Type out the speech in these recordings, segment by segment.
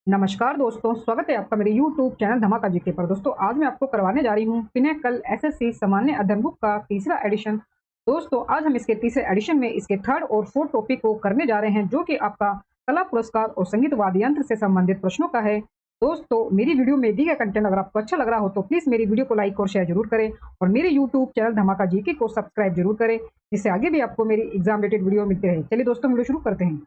नमस्कार दोस्तों, स्वागत है आपका मेरे YouTube चैनल धमाका जीके पर। दोस्तों आज मैं आपको करवाने जा रही हूँ पिनेकल एसएससी सामान्य अध्ययन बुक का तीसरा एडिशन। दोस्तों आज हम इसके तीसरे एडिशन में इसके थर्ड और फोर्थ टॉपिक को करने जा रहे हैं, जो कि आपका कला पुरस्कार और संगीत वाद्य यंत्र से संबंधित प्रश्नों का है। दोस्तों मेरी वीडियो में दी गया कंटेंट अगर आपको अच्छा लग रहा हो तो प्लीज मेरी वीडियो को लाइक और शेयर जरूर करें और मेरे यूट्यूब चैनल धमाका जीके को सब्सक्राइब जरूर करें, जिससे आगे भी आपको मेरी एग्जाम रिलेटेड वीडियो मिलती रहे। चलिए दोस्तों वीडियो शुरू करते हैं।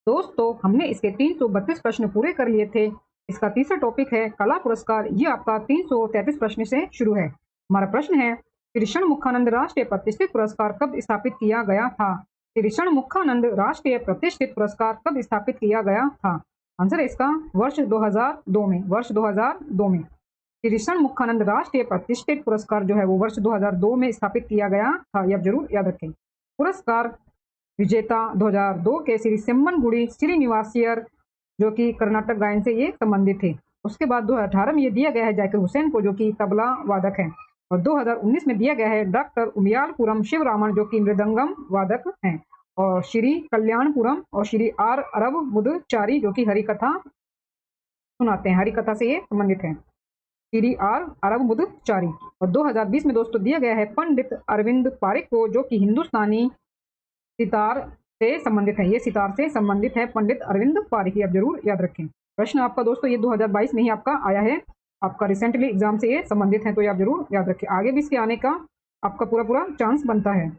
दोस्तों हमने इसके 332 प्रश्न पूरे कर लिए थे। इसका तीसरा टॉपिक है कला पुरस्कार। ये आपका 333 प्रश्न से शुरू है। हमारा प्रश्न है, श्री षणमुखानंद राष्ट्रीय प्रतिष्ठित पुरस्कार कब स्थापित किया गया था? श्री षणमुखानंद राष्ट्रीय प्रतिष्ठित पुरस्कार कब स्थापित किया गया था? आंसर है इसका वर्ष 2002 में। वर्ष 2002 में श्री षणमुखानंद राष्ट्रीय प्रतिष्ठित पुरस्कार जो है वो वर्ष 2002 में स्थापित किया गया था। ये आप जरूर याद रखें। पुरस्कार विजेता 2002 के श्री सेम्मनगुड़ी श्रीनिवासियर, जो कि कर्नाटक गायन से ये संबंधित थे। उसके बाद 2018 में ये दिया गया है जाकिर हुसैन को, जो कि तबला वादक है। और 2019 में दिया गया है डॉक्टर उमियालपुरम शिवरामन, जो कि मृदंगम वादक हैं। और श्री कल्याणपुरम और श्री आर अरब मुदचारी, जो कि हरिकथा सुनाते हैं, हरिकथा से ये संबंधित है। श्री आर अरब मुदचारी। और 2020 में दोस्तों दिया गया है पंडित अरविंद पारिक को, जो कि हिंदुस्तानी सितार से संबंधित है। ये सितार से संबंधित है पंडित अरविंद पारिक, आप जरूर याद रखें। प्रश्न आपका दोस्तों ये 2022 में ही आपका आया है, आपका रिसेंटली एग्जाम से ये संबंधित है, तो ये आप जरूर याद रखें। आगे भी इसके आने का आपका पूरा चांस बनता है।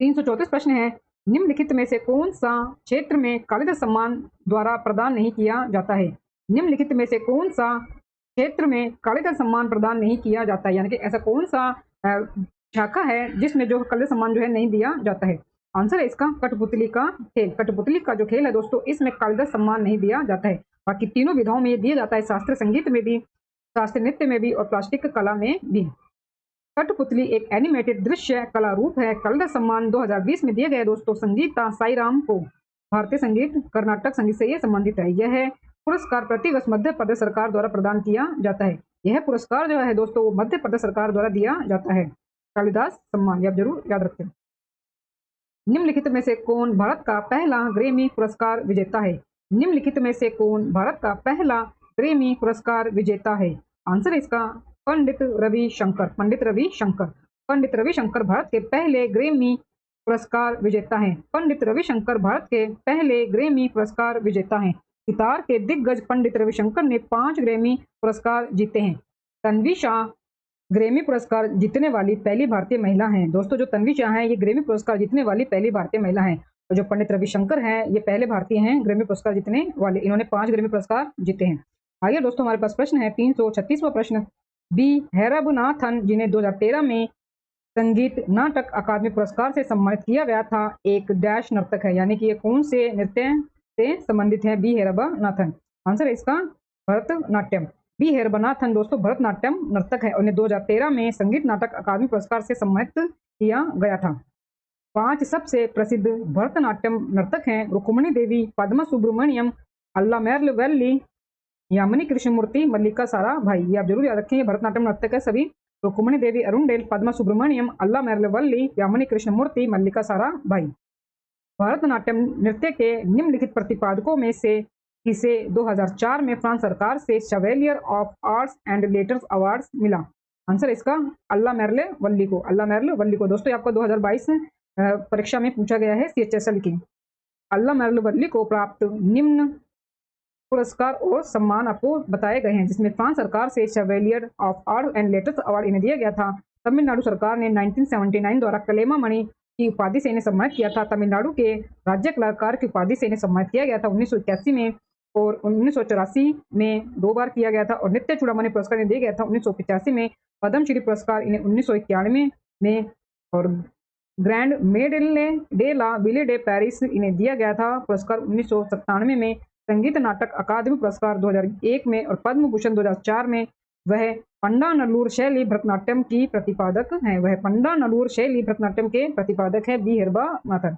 334 प्रश्न है, निम्नलिखित में से कौन सा क्षेत्र में कालिदास सम्मान द्वारा प्रदान नहीं किया जाता है? निम्नलिखित में से कौन सा क्षेत्र में कालिदास सम्मान प्रदान नहीं किया जाता है, यानी कि ऐसा कौन सा शाखा है जिसमें जो कालिदास सम्मान जो है नहीं दिया जाता है? आंसर है इसका कठपुतली का खेल। कठपुतली का जो खेल है दोस्तों, इसमें कालिदास सम्मान नहीं दिया जाता है। बाकी तीनों विधाओं में ये दिया जाता है, शास्त्रीय संगीत में भी, शास्त्रीय नृत्य में भी और प्लास्टिक कला में भी। कठपुतली एक एनिमेटेड दृश्य कला रूप है। कालिदास सम्मान 2020 में दिया गया दोस्तों संगीता साईराम को। भारतीय संगीत कर्नाटक संगीत से ये संबंधित है। यह पुरस्कार प्रतिवर्ष मध्य प्रदेश सरकार द्वारा प्रदान किया जाता है। यह पुरस्कार जो है दोस्तों वो मध्य प्रदेश सरकार द्वारा दिया जाता है, कालिदास सम्मान, आप जरूर याद रखें। निम्नलिखित में से कौन भारत का पहला ग्रेमी पुरस्कार विजेता है? निम्नलिखित में से कौन भारत का पहला ग्रेमी पुरस्कार विजेता है? आंसर इसका पंडित रविशंकर। पंडित रविशंकर। पंडित रविशंकर भारत के पहले ग्रेमी पुरस्कार विजेता है। पंडित रविशंकर भारत के पहले ग्रेमी पुरस्कार विजेता है। सितार के दिग्गज पंडित रविशंकर ने 5 ग्रेमी पुरस्कार जीते हैं। तन्वी शाह ग्रेमी पुरस्कार जीतने वाली पहली भारतीय महिला हैं। दोस्तों जो तन्वी शाह हैं ये ग्रेमी पुरस्कार जीतने वाली पहली भारतीय महिला हैं। और जो पंडित रविशंकर हैं ये पहले भारतीय हैं ग्रेमी पुरस्कार जीतने वाले। इन्होंने 5 ग्रेमी पुरस्कार जीते हैं। आइए दोस्तों हमारे पास प्रश्न है 336वां प्रश्न। बी हैरबनाथन, जिन्हें 2013 में संगीत नाटक अकादमी पुरस्कार से सम्मानित किया गया था, एक डैश नर्तक है, यानी कि ये कौन से नृत्य से संबंधित है? बी हैरबनाथन। आंसर है इसका भरतनाट्यम। बी हैरबनाथन दोस्तों भरतनाट्यम नर्तक है और इन्हें 2013 में संगीत नाटक अकादमी पुरस्कार से सम्मानित किया गया था। 5 सबसे प्रसिद्ध भरतनाट्यम नर्तक हैं रुक्मिणी देवी, पद्मा सुब्रमण्यम, अल्लामेर्ल वल्ली, यामिनी कृष्णमूर्ति, मल्लिका साराभाई। ये आप जरूर याद रखें, भरतनाट्यम नर्तक है सभी। रुक्मिणी देवी अरुणडेल, पद्मा सुब्रमण्यम, अल्लामेर्ल वल्ली, यामिनी कृष्णमूर्ति, मल्लिका साराभाई। भरतनाट्यम नृत्य के निम्नलिखित प्रतिपादकों में से किसे 2004 में फ्रांस सरकार से chevalier of arts and letters awards मिला? आंसर इसका अल्लामेर्ल वल्ली को। अल्लामेर्ल वल्ली को दोस्तों आपका 2022 परीक्षा में पूछा गया है CHSL की। अल्लामेर्ल वल्ली को प्राप्त निम्न पुरस्कार और सम्मान आपको बताए गए हैं, जिसमें फ्रांस सरकार से chevalier of art and letters award इन्हें दिया गया था। तमिलनाडु सरकार ने 1979 द्वारा कलैमामणि की उपाधि से इन्हें सम्मानित किया था। तमिलनाडु के राज्य कलाकार की उपाधि से इन्हें सम्मानित किया गया था 1981 में और 1984 में 2 बार किया गया था। और नित्य चूड़ामणि पुरस्कार इन्हें दिया गया था 1985 में। पद्मश्री पुरस्कार इन्हें 1991 में और ग्रैंड मेडले डे ला विले डे पेरिस इन्हें दिया गया था पुरस्कार 1997 में। संगीत नाटक अकादमी पुरस्कार 2001 में और पद्म भूषण 2004 में। वह पंडानल्लूर शैली भरतनाट्यम की प्रतिपादक है। वह पंडानल्लूर शैली भरतनाट्यम के प्रतिपादक है बी हैरबनाथन।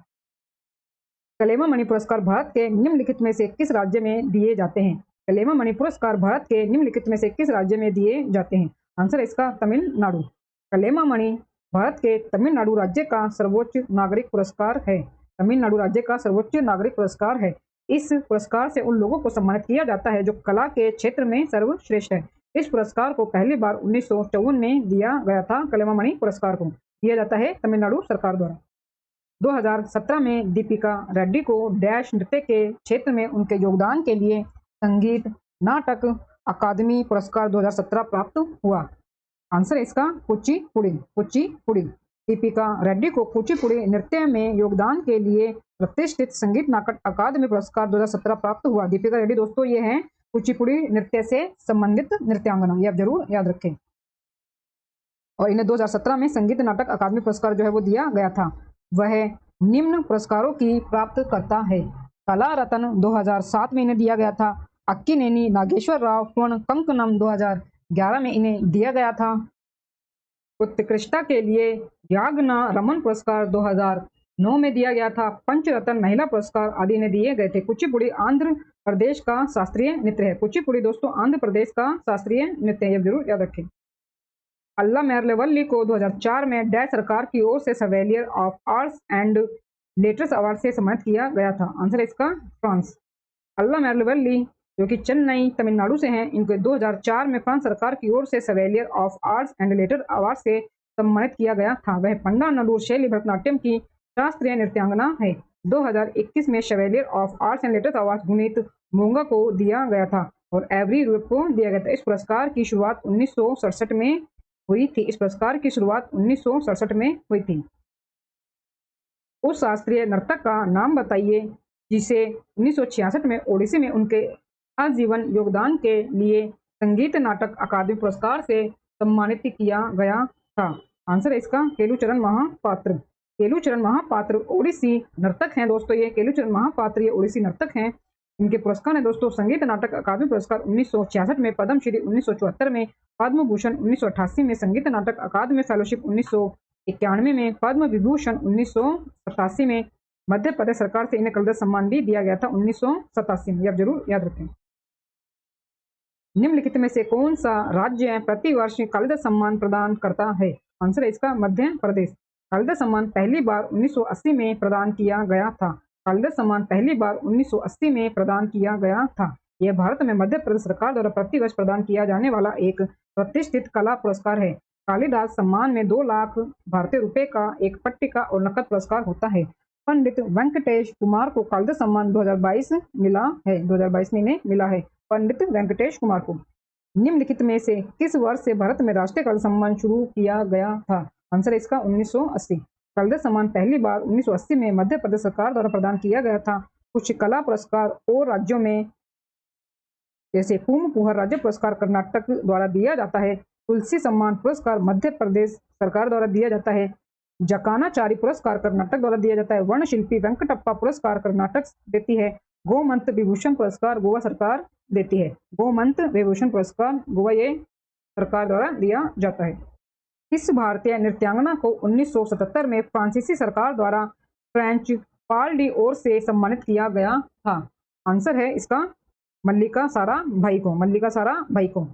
कलैमामणि पुरस्कार भारत के निम्नलिखित में से किस राज्य में दिए जाते हैं? कलैमामणि पुरस्कार भारत के निम्नलिखित में से किस राज्य में दिए जाते हैं? आंसर है इसका तमिलनाडु। कलैमामणि भारत के तमिलनाडु राज्य का सर्वोच्च नागरिक पुरस्कार है। तमिलनाडु राज्य का सर्वोच्च नागरिक पुरस्कार है। इस पुरस्कार से उन लोगों को सम्मानित किया जाता है जो कला के क्षेत्र में सर्वश्रेष्ठ है। इस पुरस्कार को पहली बार 1954 में दिया गया था। कलैमामणि पुरस्कार को दिया जाता है तमिलनाडु सरकार द्वारा। 2017 में दीपिका रेड्डी को डैश नृत्य के क्षेत्र में उनके योगदान के लिए संगीत नाटक अकादमी पुरस्कार 2017 प्राप्त हुआ। आंसर है इसका कुचिपुड़ी। कुचिपुड़ी। दीपिका रेड्डी को कुचिपुड़ी नृत्य में योगदान के लिए प्रतिष्ठित संगीत नाटक अकादमी पुरस्कार 2017 प्राप्त हुआ। दीपिका रेड्डी दोस्तों ये हैं कुचिपुड़ी नृत्य से संबंधित नृत्यांगना, ये आप जरूर याद रखें। और इन्हें 2017 में संगीत नाटक अकादमी पुरस्कार जो है वो दिया गया था। वह निम्न पुरस्कारों की प्राप्त करता है। कला रत्न 2007 में इन्हें दिया गया था। अक्किनेनी नागेश्वर राव स्वर्ण कंकणम 2011 में इन्हें दिया गया था। उत्कृष्टता के लिए याग्ना रमन पुरस्कार 2009 में दिया गया था। पंचरत्न महिला पुरस्कार आदि इन्हें दिए गए थे। कुचिपुड़ी आंध्र प्रदेश का शास्त्रीय नृत्य है। कुचिपुड़ी दोस्तों आंध्र प्रदेश का शास्त्रीय नृत्य है, जरूर याद रखें। अल्ला मेहरवल्ली को 2004 में डैश सरकार की ओर से chevalier of arts and letters award से सम्मानित किया गया था। आंसर है इसका फ्रांस। अल्ला मेहरवल्ली जो कि चेन्नई तमिलनाडु से हैं, इनको 2004 में फ्रांस सरकार की ओर से chevalier of arts and letter award से सम्मानित किया गया था। वह पंडा नडूर शैली भरतनाट्यम की शास्त्रीय नृत्यांगना है। 2021 में chevalier of arts and letters award Guneet Monga को दिया गया था और एवरी रूप को दिया गया था। इस पुरस्कार की शुरुआत 1967 में हुई थी। इस पुरस्कार की शुरुआत 1967 में हुई थी। उस शास्त्रीय नर्तक का नाम बताइए जिसे 1966 में ओडिसी में उनके आजीवन योगदान के लिए संगीत नाटक अकादमी पुरस्कार से सम्मानित किया गया था। आंसर है इसका केलुचरण महापात्र। केलुचरण महापात्र ओडिसी नर्तक हैं दोस्तों। ये केलुचरण महापात्र ये ओडिसी नर्तक हैं। इनके पुरस्कार है दोस्तों संगीत नाटक अकादमी पुरस्कार 1966 में, पद्मश्री 1974 में, पद्म भूषण 1988 में, संगीत नाटक अकादमी फेलोशिप 1991 में, पद्म विभूषण 1987 में, मध्य प्रदेश सरकार से इन्हें कलदर सम्मान भी दिया गया था 1987 में। आप जरूर याद रखें। निम्नलिखित में से कौन सा राज्य प्रतिवर्ष कलदर सम्मान प्रदान करता है? आंसर है इसका मध्य प्रदेश। कलदर सम्मान पहली बार 1980 में प्रदान किया गया था। कलदर सम्मान पहली बार 1980 में प्रदान किया गया था। यह भारत में मध्य प्रदेश सरकार द्वारा प्रतिवर्ष प्रदान किया जाने वाला एक प्रतिष्ठित कला पुरस्कार है। कालिदास सम्मान में 2 लाख भारतीय रुपए का एक पट्टिका और नकद पुरस्कार होता है। पंडित वेंकटेश कुमार को कलदर सम्मान 2022 मिला है। 2022 में इन्हें मिला है पंडित वेंकटेश कुमार को। निम्नलिखित में से किस वर्ष से भारत में राष्ट्रीय कलदर सम्मान शुरू किया गया था? आंसर है इसका 1980। कलदर सम्मान पहली बार 1980 में मध्य प्रदेश सरकार द्वारा प्रदान किया गया था। कुछ कला पुरस्कार और राज्यों में जैसे कुम पुहर राज्य पुरस्कार कर्नाटक द्वारा दिया जाता है। तुलसी सम्मान पुरस्कार मध्य प्रदेश सरकार द्वारा दिया जाता है। जकानाचारी पुरस्कार कर्नाटक द्वारा दिया जाता है। वर्ण शिल्पी वेंकटप्पा पुरस्कार कर्नाटक देती है। गोमंत विभूषण पुरस्कार गोवा सरकार देती है। गोमंत विभूषण पुरस्कार गोवा ये सरकार द्वारा दिया जाता है। इस भारतीय नृत्यांगना को 1977 में फ्रांसीसी सरकार द्वारा फ्रेंच पाल डी ओर से सम्मानित किया गया था। आंसर है इसका मल्लिका साराभाई को। मल्लिका साराभाई को।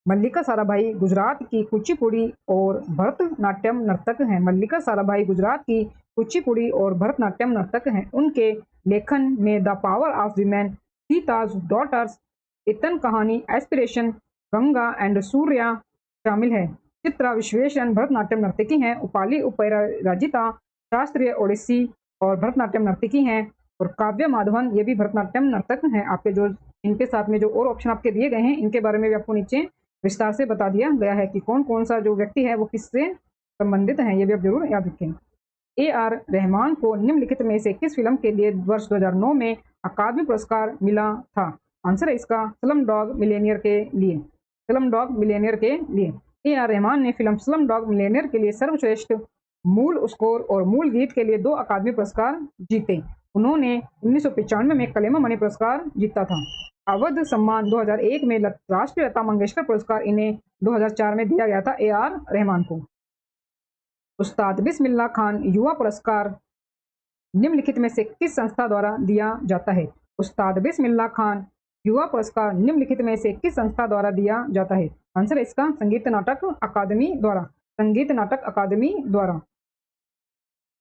मल्लिका साराभाई गुजरात की कुचिपुड़ी और भरतनाट्यम नर्तक हैं। मल्लिका साराभाई गुजरात की कुचिपुड़ी और भरतनाट्यम नर्तक हैं। उनके लेखन में the power of women, Sita's daughters, Itan Kahani, aspiration, Ganga and Surya शामिल है। चित्रा विश्वेशन भरतनाट्यम नर्तकी हैं। उपाली उपराजिता शास्त्रीय ओडिसी और भरतनाट्यम नर्तकी हैं। और काव्य माधवन ये भी भरतनाट्यम नर्तक हैं। आपके जो इनके साथ में जो और ऑप्शन आपके दिए गए हैं इनके बारे में भी आपको नीचे विस्तार से बता दिया गया है कि कौन कौन सा जो व्यक्ति है वो किससे संबंधित है। ये भी आप जरूर याद रखें। AR रहमान को निम्नलिखित में से किस फिल्म के लिए वर्ष 2009 में अकादमी पुरस्कार मिला था? आंसर है इसका स्लम डॉग मिलियनेयर के लिए। स्लम डॉग मिलियनेयर के लिए AR रहमान ने फिल्म स्लम डॉग मिलियनेयर के लिए सर्वश्रेष्ठ मूल स्कोर और मूल गीत के लिए 2 अकादमी पुरस्कार जीते। उन्होंने 1995 में कलैमामणि पुरस्कार जीता था। अवध सम्मान 2001 में राष्ट्रीय लता मंगेशकर पुरस्कार इन्हें 2004 में दिया गया था AR रहमान को। उस्ताद बिस्मिल्लाह खान युवा पुरस्कार निम्नलिखित में से किस संस्था द्वारा दिया जाता है? उस्ताद बिस्मिल्लाह खान युवा पुरस्कार निम्नलिखित में से किस संस्था द्वारा दिया जाता है? आंसर है इसका संगीत नाटक अकादमी द्वारा। संगीत नाटक अकादमी द्वारा।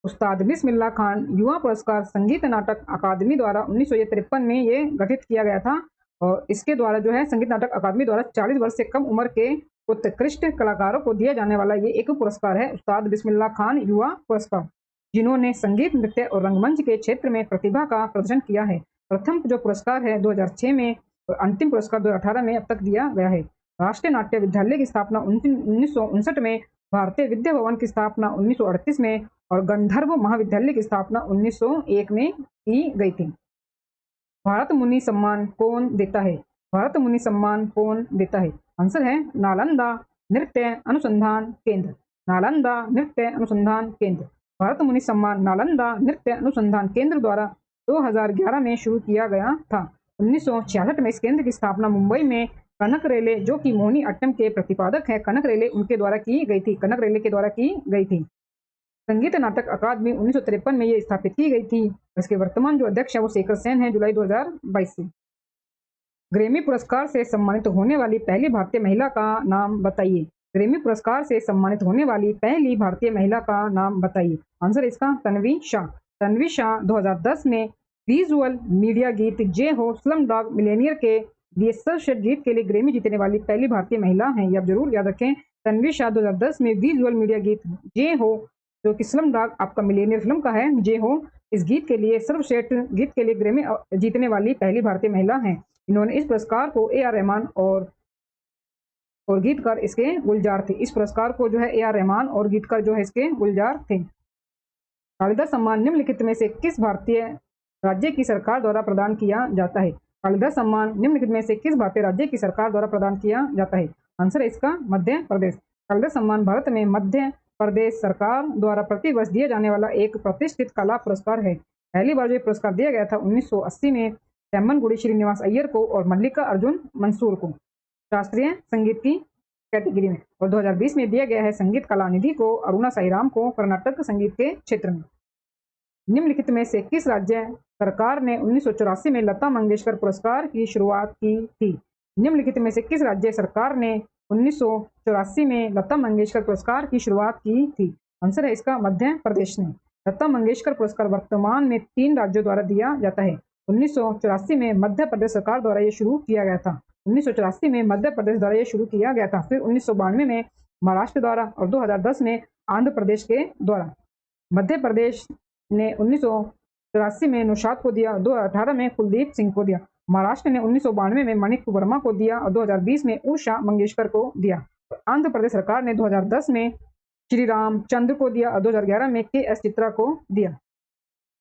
उस्ताद बिस्मिल्लाह खान युवा पुरस्कार संगीत नाटक अकादमी द्वारा 1953 में ये गठित किया गया था और इसके द्वारा जो है संगीत नाटक अकादमी द्वारा 40 वर्ष से कम उम्र के उत्कृष्ट कलाकारों को दिया जाने वाला ये एक पुरस्कार है, उस्ताद बिस्मिल्लाह खान युवा पुरस्कार, जिन्होंने संगीत, नृत्य और रंगमंच के क्षेत्र में प्रतिभा का प्रदर्शन किया है। प्रथम जो पुरस्कार है 2006 में और अंतिम पुरस्कार 2018 में अब तक दिया गया है। राष्ट्रीय नाट्य विद्यालय की स्थापना 1959 में, भारतीय विद्या भवन की स्थापना 1938 में और गंधर्व महाविद्यालय की स्थापना 1901 में की गई थी। भारत मुनि सम्मान कौन देता है? भारत मुनि सम्मान कौन देता है? आंसर है नालंदा नृत्य अनुसंधान केंद्र। नालंदा नृत्य अनुसंधान केंद्र। भारत मुनि सम्मान नालंदा नृत्य अनुसंधान केंद्र द्वारा 2011 में शुरू किया गया था। 1966 में इस केंद्र की स्थापना मुंबई में कनक रेले, जो कि मोहिनी अट्टम के प्रतिपादक है कनक रेले, उनके द्वारा की गई थी। कनक रेले के द्वारा की गई थी। संगीत नाटक अकादमी 1953 में ये स्थापित की गई थी। इसके वर्तमान जो अध्यक्ष है वो शेखर सेन है, जुलाई 2022 से। ग्रैमी पुरस्कार से सम्मानित होने वाली पहली भारतीय महिला का नाम बताइए। ग्रैमी पुरस्कार से सम्मानित होने वाली पहली भारतीय महिला का नाम बताइए। आंसर इसका तन्वी शाह। तन्वी शाह 2010 में विजुअल मीडिया गीत जे हो स्लम डॉग मिलेनियर के लिए सर्वश्रेष्ठ गीत के लिए ग्रैमी जीतने वाली पहली भारतीय महिला हैं। ये आप जरूर याद रखें। तन्वी शाह 2010 में विजुअल मीडिया गीत जे हो, जो कि स्लम डॉग आपका मिलेनियर फिल्म का है, जे हो, इस गीत के लिए सर्वश्रेष्ठ गीत के लिए ग्रैमी जीतने वाली पहली भारतीय महिला हैं। इन्होंने इस पुरस्कार को ए.आर. रहमान और गीतकार इसके गुलजार थे। इस पुरस्कार को जो है ए.आर. रहमान और गीतकार जो है इसके गुलजार थे। कालिदास सम्मान निम्नलिखित में से किस भारतीय राज्य की सरकार द्वारा प्रदान किया जाता है? कालिदास सम्मान निम्नलिखित में से किस भारतीय राज्य की सरकार द्वारा प्रदान किया जाता है? आंसर है इसका मध्य प्रदेश। कालिदास सम्मान भारत में मध्य प्रदेश सरकार द्वारा प्रतिवर्ष दिए जाने वाला एक प्रतिष्ठित कला पुरस्कार है। पहली बार जो पुरस्कार दिया गया था 1980 में तेम्मनगुडी श्रीनिवास अय्यर को और मल्लिका अर्जुन मंसूर को शास्त्रीय संगीत की कैटेगरी में, और 2020 में दिया गया है संगीत कलानिधि को अरुणा साईराम को कर्नाटक संगीत के क्षेत्र में। निम्नलिखित में से किस राज्य सरकार ने 1984 में लता मंगेशकर पुरस्कार की शुरुआत की थी? निम्नलिखित में से किस राज्य सरकार ने 1984 में लता मंगेशकर पुरस्कार की शुरुआत की थी? आंसर है इसका मध्य प्रदेश ने। लता मंगेशकर पुरस्कार वर्तमान में 3 राज्यों द्वारा दिया जाता है। 1984 में मध्य प्रदेश सरकार द्वारा ये शुरू किया गया था। 1984 में मध्य प्रदेश द्वारा ये शुरू किया गया था। फिर 1992 में महाराष्ट्र द्वारा और 2010 में आंध्र प्रदेश के द्वारा। मध्य प्रदेश ने 1984 में नौशाद को दिया, 2018 में कुलदीप सिंह को दिया। महाराष्ट्र ने 1992 में मणिक वर्मा को दिया और 2020 में उषा मंगेशकर को दिया। आंध्र प्रदेश सरकार ने 2010 में श्री रामचंद्र को दिया और 2011 में के.एस. चित्रा को दिया।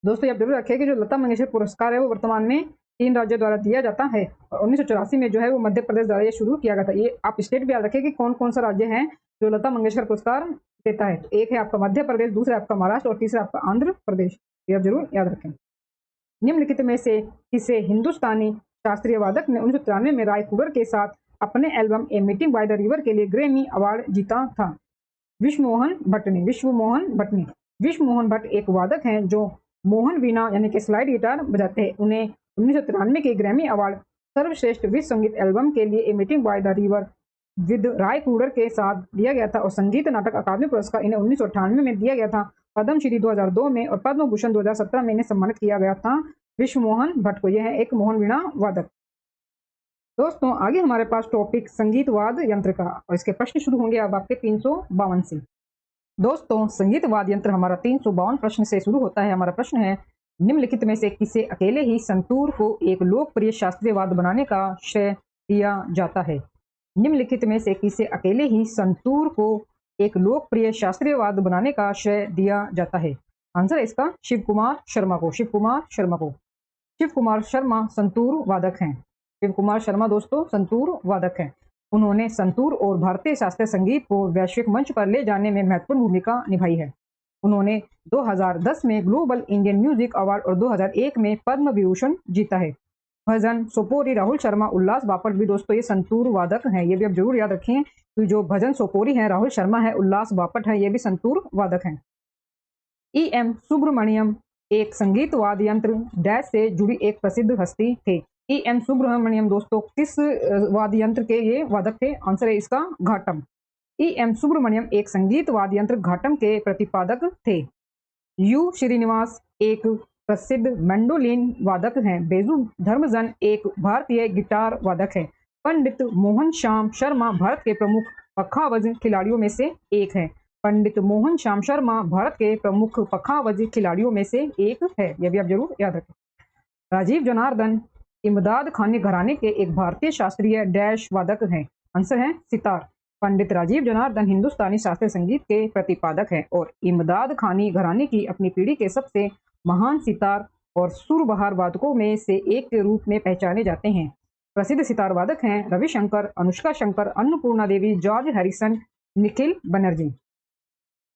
दोस्तों ये आप जरूर रखिए कि जो लता मंगेशकर पुरस्कार है वो वर्तमान में 3 राज्यों द्वारा दिया जाता है और 1984 में जो है वो मध्य प्रदेश द्वारा ये शुरू किया गया था। ये आप स्टेट भी याद रखें कि कौन कौन सा राज्य है जो लता मंगेशकर पुरस्कार देता है। तो एक है आपका मध्य प्रदेश, दूसरा आपका महाराष्ट्र और तीसरा आपका आंध्र प्रदेश। ये आप जरूर याद रखें। निम्नलिखित में से किसे हिंदुस्तानी शास्त्रीय वादक ने 1993 में राय कुगर के साथ अपने album A meeting by the river के लिए ग्रैमी अवार्ड जीता था? विश्वमोहन भट्ट ने। विश्वमोहन भट्ट ने। विश्वमोहन भट्ट एक वादक हैं जो मोहन वीणा यानी कि स्लाइड गिटार बजाते हैं। उन्हें 1993 के ग्रैमी अवार्ड सर्वश्रेष्ठ विश्व संगीत एल्बम के लिए a meeting by the river with Ry Cooder के साथ दिया गया था और संगीत नाटक अकादमी पुरस्कार इन्हें 1998 में दिया गया था। पद्मश्री 2002 में और पद्म भूषण 2017 में इन्हें सम्मानित किया गया था विश्वमोहन भट्ट को। यह है एक मोहन वीणा वादक। दोस्तों आगे हमारे पास टॉपिक संगीतवाद यंत्र का और इसके प्रश्न शुरू होंगे अब आपके 352 से। दोस्तों संगीत वाद्य यंत्र हमारा 352 प्रश्न से शुरू होता है। हमारा प्रश्न है निम्नलिखित में से किसे अकेले ही संतूर को एक लोकप्रिय शास्त्रीय वाद्य बनाने का श्रेय दिया जाता है? निम्नलिखित में से किसे अकेले ही संतूर को एक लोकप्रिय शास्त्रीय वाद्य बनाने का श्रेय दिया जाता है? आंसर है इसका शिव कुमार शर्मा को। शिव कुमार शर्मा को। शिव कुमार शर्मा संतूर वादक हैं। शिव कुमार शर्मा दोस्तों संतूर वादक हैं। उन्होंने संतूर और भारतीय शास्त्रीय संगीत को वैश्विक मंच पर ले जाने में महत्वपूर्ण भूमिका निभाई है। उन्होंने 2010 में ग्लोबल इंडियन म्यूजिक अवार्ड और 2001 में पद्म विभूषण जीता है। भजन सोपोरी राहुल शर्मा, उल्लास बापट भी दोस्तों ये संतूर वादक हैं। ये भी आप जरूर याद रखें कि जो भजन सोपोरी है राहुल शर्मा है, उल्लास बापट है, ये भी संतूर वादक हैं। E.M. सुब्रमण्यम एक संगीत वाद्य यंत्र डैश से जुड़ी एक प्रसिद्ध हस्ती थे। E.M. सुब्रमण्यम दोस्तों किस वाद्य यंत्र के ये वादक थे? आंसर है इसका घाटम। E.M. सुब्रमण्यम एक संगीत वाद्य यंत्र घाटम के प्रतिपादक थे। यू श्रीनिवास एक प्रसिद्ध मैंडोलिन वादक हैं। बेजू धर्मजन एक भारतीय गिटार वादक है। पंडित मोहन श्याम शर्मा भारत के प्रमुख पखावज खिलाड़ियों में से एक है। पंडित मोहन श्याम शर्मा भारत के प्रमुख पखावज खिलाड़ियों में से एक है। यह भी आप जरूर याद रखें। राजीव जनार्दन इमदाद खानी घराने के एक भारतीय शास्त्रीय डैश वादक हैं। आंसर है सितार। पंडित राजीव जनार्दन हिंदुस्तानी शास्त्रीय संगीत के प्रतिपादक हैं और इमदाद खानी घराने की अपनी पीढ़ी के सबसे महान सितार और सुरबहार वादकों में से एक के रूप में पहचाने जाते हैं। प्रसिद्ध सितार वादक हैं रविशंकर, अनुष्का शंकर, अन्नपूर्णा देवी, जॉर्ज हैरिसन, निखिल बनर्जी।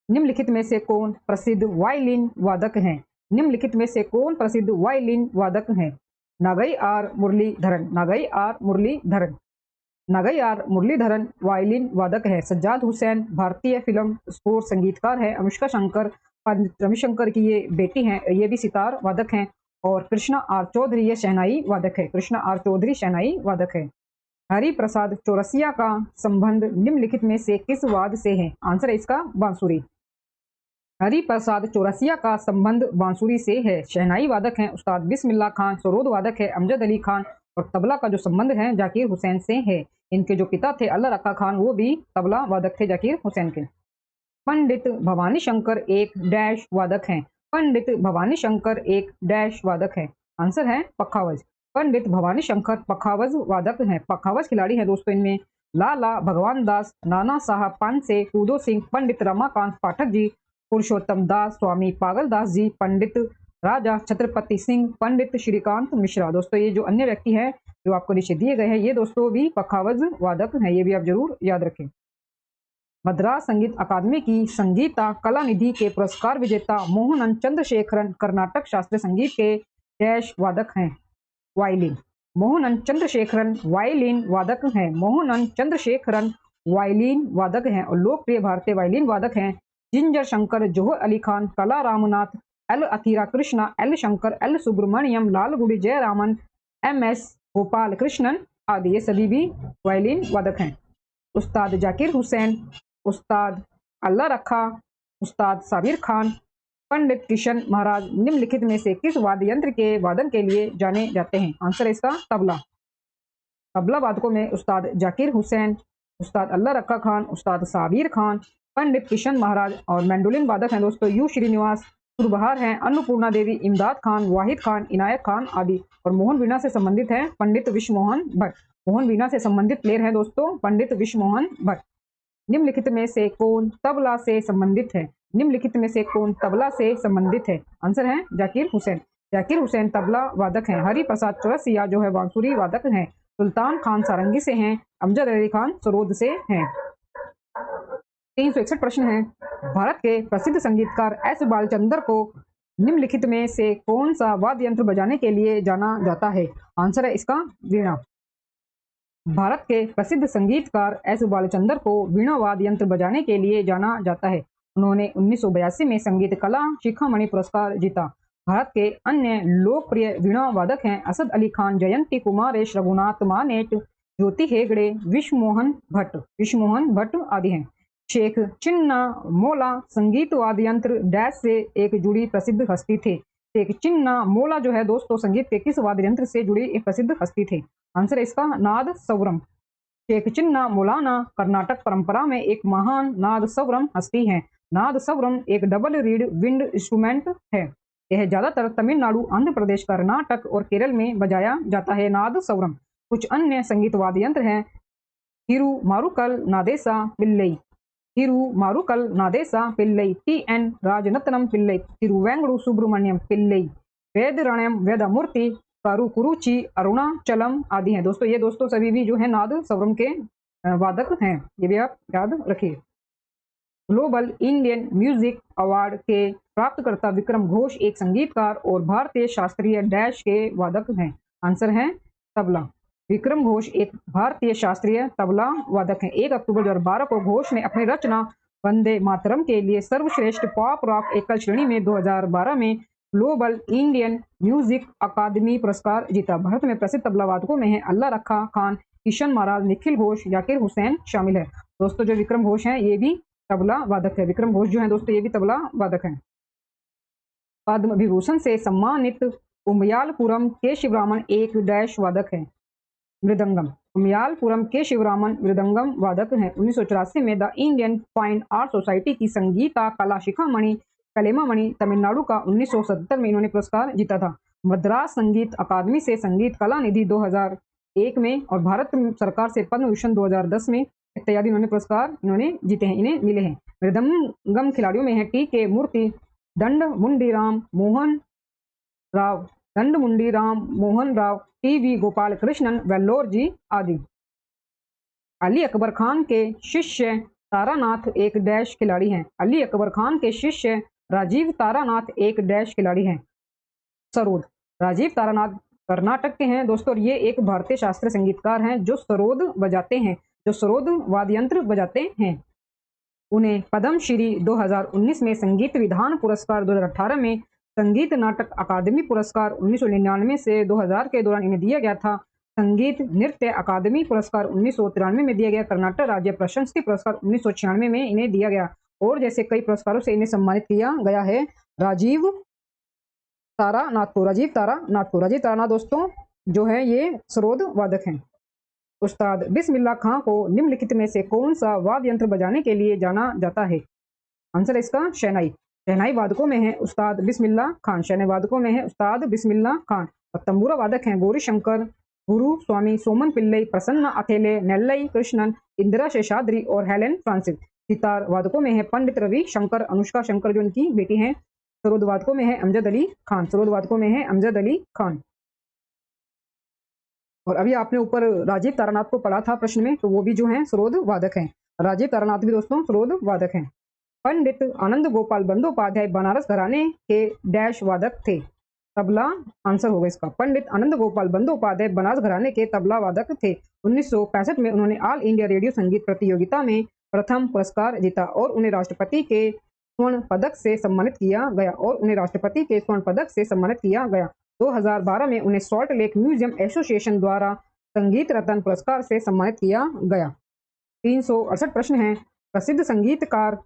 निम्नलिखित में से कौन प्रसिद्ध वायलिन वादक हैं? निम्नलिखित में से कौन प्रसिद्ध वायलिन वादक हैं? Nagai R Muralidharan. Nagai R Muralidharan. Nagai R Muralidharan violin वादक है। सज्जाद हुसैन भारतीय फिल्म स्कोर संगीतकार है। अनुष्का शंकर पंडित रविशंकर की ये बेटी हैं, ये भी सितार वादक हैं। और कृष्णा आर चौधरी ये शहनाई वादक है। कृष्णा आर चौधरी शहनाई वादक है। हरि प्रसाद चौरसिया का संबंध निम्नलिखित में से किस वाद्य से है? आंसर है इसका बांसुरी। हरि प्रसाद चौरसिया का संबंध बांसुरी से है। शहनाई वादक हैं उस्ताद बिस्मिल्लाह खान। सरोद वादक है अमजद अली खान। और तबला का जो संबंध है जाकिर हुसैन से है। इनके जो पिता थे अल्लाह रखा खान, वो भी तबला वादक थे जाकिर हुसैन के। पंडित भवानी शंकर एक डैश वादक हैं। पंडित भवानी शंकर एक डैश वादक है। आंसर है पखावज। पंडित भवानी शंकर पखावज वादक हैं। पखावज खिलाड़ी हैं दोस्तों इनमें लाला भगवान दास, नाना साहब पानसे, कूदो सिंह, पंडित रमाकांत पाठक जी, पुरुषोत्तम दास, स्वामी पागल दास जी, पंडित राजा छत्रपति सिंह, पंडित श्रीकांत मिश्रा। दोस्तों ये जो अन्य व्यक्ति हैं जो आपको नीचे दिए गए हैं, ये दोस्तों भी पखावज वादक हैं। ये भी आप जरूर याद रखें। मद्रास संगीत अकादमी की संगीता कला निधि के पुरस्कार विजेता मोहनन चंद्रशेखरन कर्नाटक शास्त्रीय संगीत के डैश वादक हैं? वायलिन। मोहनन चंद्रशेखरन वायलिन वादक हैं। मोहनन चंद्रशेखरन वायलिन वादक हैं और लोकप्रिय भारतीय वायलिन वादक हैं Ginger Shankar, Johar Ali Khan, Kala Ramnath, L Athira Krishna, L Shankar, L Subramaniam, Lalgudi Jayaraman, M S Gopal Krishnan आदि। ये सभी भी वायलिन वादक हैं। उस्ताद जाकिर हुसैन, उस्ताद अल्लाह रखा, उस्ताद साबिर खान, पंडित किशन महाराज निम्नलिखित में से किस वाद्य यंत्र के वादन के लिए जाने जाते हैं? आंसर है इसका तबला। तबला वादकों में उस्ताद जाकिर हुसैन, उस्ताद अल्लाह रखा खान, उस्ताद साबिर खान, पंडित किशन महाराज और मैंडोलिन वादक हैं दोस्तों यू श्रीनिवास, सुरबहार हैं अन्नपूर्णा देवी, इमदाद खान, वाहिद खान, इनायत खान आदि। और मोहन वीणा से संबंधित हैं पंडित विश्वमोहन भट्ट। मोहन वीणा से संबंधित प्लेयर हैं दोस्तों पंडित विश्वमोहन भट्ट। निम्नलिखित में से कौन तबला से संबंधित है? निम्नलिखित में से कौन तबला से संबंधित है? आंसर है जाकिर हुसैन। जाकिर हुसैन तबला वादक हैं। हरि प्रसाद चौरसिया जो है बांसुरी वादक हैं। सुल्तान खान सारंगी से हैं। अमजद अली खान सरोद से हैं। 361 प्रश्न है। भारत के प्रसिद्ध संगीतकार एस बालचंदर को निम्नलिखित में से कौन सा वाद्य यंत्र बजाने के लिए जाना जाता है? आंसर है इसका वीणा। भारत के प्रसिद्ध संगीतकार एस बालचंदर को वीणा वाद्य यंत्र बजाने के लिए जाना जाता है। उन्होंने 1982 में संगीत कला शिखामणि पुरस्कार जीता। भारत के अन्य लोकप्रिय वीणा वादक हैं असद अली खान, जयंती कुमारेश, रघुनाथ मानेट, ज्योति हेगड़े, विश्वमोहन भट्ट आदि हैं। शेख चिन्ना मोला संगीत वाद्य यंत्र डैश से एक जुड़ी प्रसिद्ध हस्ती थे। शेख चिन्ना मोला जो है दोस्तों संगीत के किस वाद्य यंत्र से जुड़ी एक प्रसिद्ध हस्ती थे? आंसर है इसका नाद सवरम। शेख चिन्ना मोलाना कर्नाटक परंपरा में एक महान नाद सवरम हस्ती है। नाद सवरम एक डबल रीड विंड इंस्ट्रूमेंट है। यह ज्यादातर तमिलनाडु, आंध्र प्रदेश, कर्नाटक और केरल में बजाया जाता है। नाद सवरम। कुछ अन्य संगीत वाद्य यंत्र हैं हिरू मारुकल नादेसा पिल्लई, हिरू मारुकल नादेसा पिल्लई, टी.एन. राजनतनम पिल्लई, तिरुवेंगडू सुब्रमण्यम पिल्लई, वेदरणयम वेदमूर्ति, कारुकुरुचि, अरुणाचलम आदि हैं। दोस्तों ये दोस्तों सभी भी जो है नाद सवरम के वादक हैं। ये भी आप याद रखिए। ग्लोबल इंडियन म्यूजिक अवार्ड के प्राप्तकर्ता विक्रम घोष एक संगीतकार और भारतीय शास्त्रीय डैश के वादक हैं। आंसर है तबला। विक्रम घोष एक भारतीय शास्त्रीय तबला वादक हैं। 1 अक्टूबर 2012 को घोष ने अपनी रचना वंदे मातरम के लिए सर्वश्रेष्ठ पॉप रॉक एकल श्रेणी में 2012 में ग्लोबल इंडियन म्यूजिक अकादमी पुरस्कार जीता। भारत में प्रसिद्ध तबला वादकों में है अल्लाह रखा खान, किशन महाराज, निखिल घोष, जाकिर हुसैन शामिल है। दोस्तों जो विक्रम घोष हैं ये भी तबला वादक है। विक्रम घोष जो है दोस्तों ये भी तबला वादक हैं। पद्म विभूषण से सम्मानित उमयालपुरम के शिवरामन एक डैश वादक है, मृदंगम। उमयालपुरम के शिवरामन मृदंगम वादक हैं। 1984 में the Indian fine art society की संगीता कला शिखामणि कलेमामणि तमिलनाडु का 1977 में इन्होंने पुरस्कार जीता था। मद्रास संगीत अकादमी से संगीत कला निधि 2001 में और भारत सरकार से पद्म भूषण 2010 में इत्यादि इन्होंने पुरस्कार जीते हैं, इन्हें मिले हैं। मृदंगम खिलाड़ियों में है टी.के. मूर्ति, दंडमुंडीराम मोहन राव, टी.वी. गोपाल कृष्णन, वेल्लोर जी आदि। अली अकबर खान के शिष्य तारानाथ एक डैश खिलाड़ी हैं। अली अकबर खान के शिष्य राजीव तारानाथ एक डैश खिलाड़ी हैं। सरोद। राजीव तारानाथ कर्नाटक के हैं दोस्तों। ये एक भारतीय शास्त्रीय संगीतकार हैं जो सरोद बजाते हैं, जो सरोद वाद्य यंत्र बजाते हैं। उन्हें पद्मश्री 2019 में, संगीत विधान पुरस्कार 2018 में, संगीत नाटक अकादमी पुरस्कार 1999 से 2000 के दौरान इन्हें दिया गया था। संगीत नृत्य अकादमी पुरस्कार 1993 में दिया गया। कर्नाटक राज्य प्रशस्ति पुरस्कार 1996 में इन्हें दिया गया और जैसे कई पुरस्कारों से इन्हें सम्मानित किया गया है। राजीव तारानाथ दोस्तों जो है ये सरोद वादक हैं। उस्ताद बिस्मिल्लाह खां को निम्नलिखित में से कौन सा वाद्य यंत्र बजाने के लिए जाना जाता है? आंसर है इसका शहनाई। शहनाई वादकों में है उस्ताद बिस्मिल्लाह खान। शहनाई वादकों में है उस्ताद बिस्मिल्लाह खान। और तंबूरा वादक हैं गौरी शंकर, गुरु स्वामी सोमन पिल्लई, प्रसन्ना अथेले, नेल्लई कृष्णन, इंदिरा शेषाद्री और हेलेन फ्रांसिस। सितार वादकों में है पंडित रवि शंकर, अनुष्का शंकर जो इनकी बेटी हैं। सरोद वादकों में है अमजद अली खान। सरोद वादकों में है अमजद अली खान। और अभी आपने ऊपर राजीव तारानाथ को पढ़ा था प्रश्न में, तो वो भी जो है सरोद वादक हैं। राजीव तारानाथ भी दोस्तों सरोद वादक हैं। पंडित आनंद गोपाल बंदोपाध्याय बनारस घराने के डैश वादक थे? तबला आंसर होगा इसका। पंडित आनंद गोपाल बंदोपाध्याय बनारस घराने के तबला वादक थे। 1965 में उन्होंने ऑल इंडिया रेडियो संगीत प्रतियोगिता में प्रथम पुरस्कार जीता और उन्हें राष्ट्रपति के स्वर्ण पदक से सम्मानित किया गया। 2012 में उन्हें सॉल्ट लेक म्यूजियम एसोसिएशन द्वारा संगीत रत्न पुरस्कार से सम्मानित किया गया। 368 प्रश्न है। प्रसिद्ध संगीतकार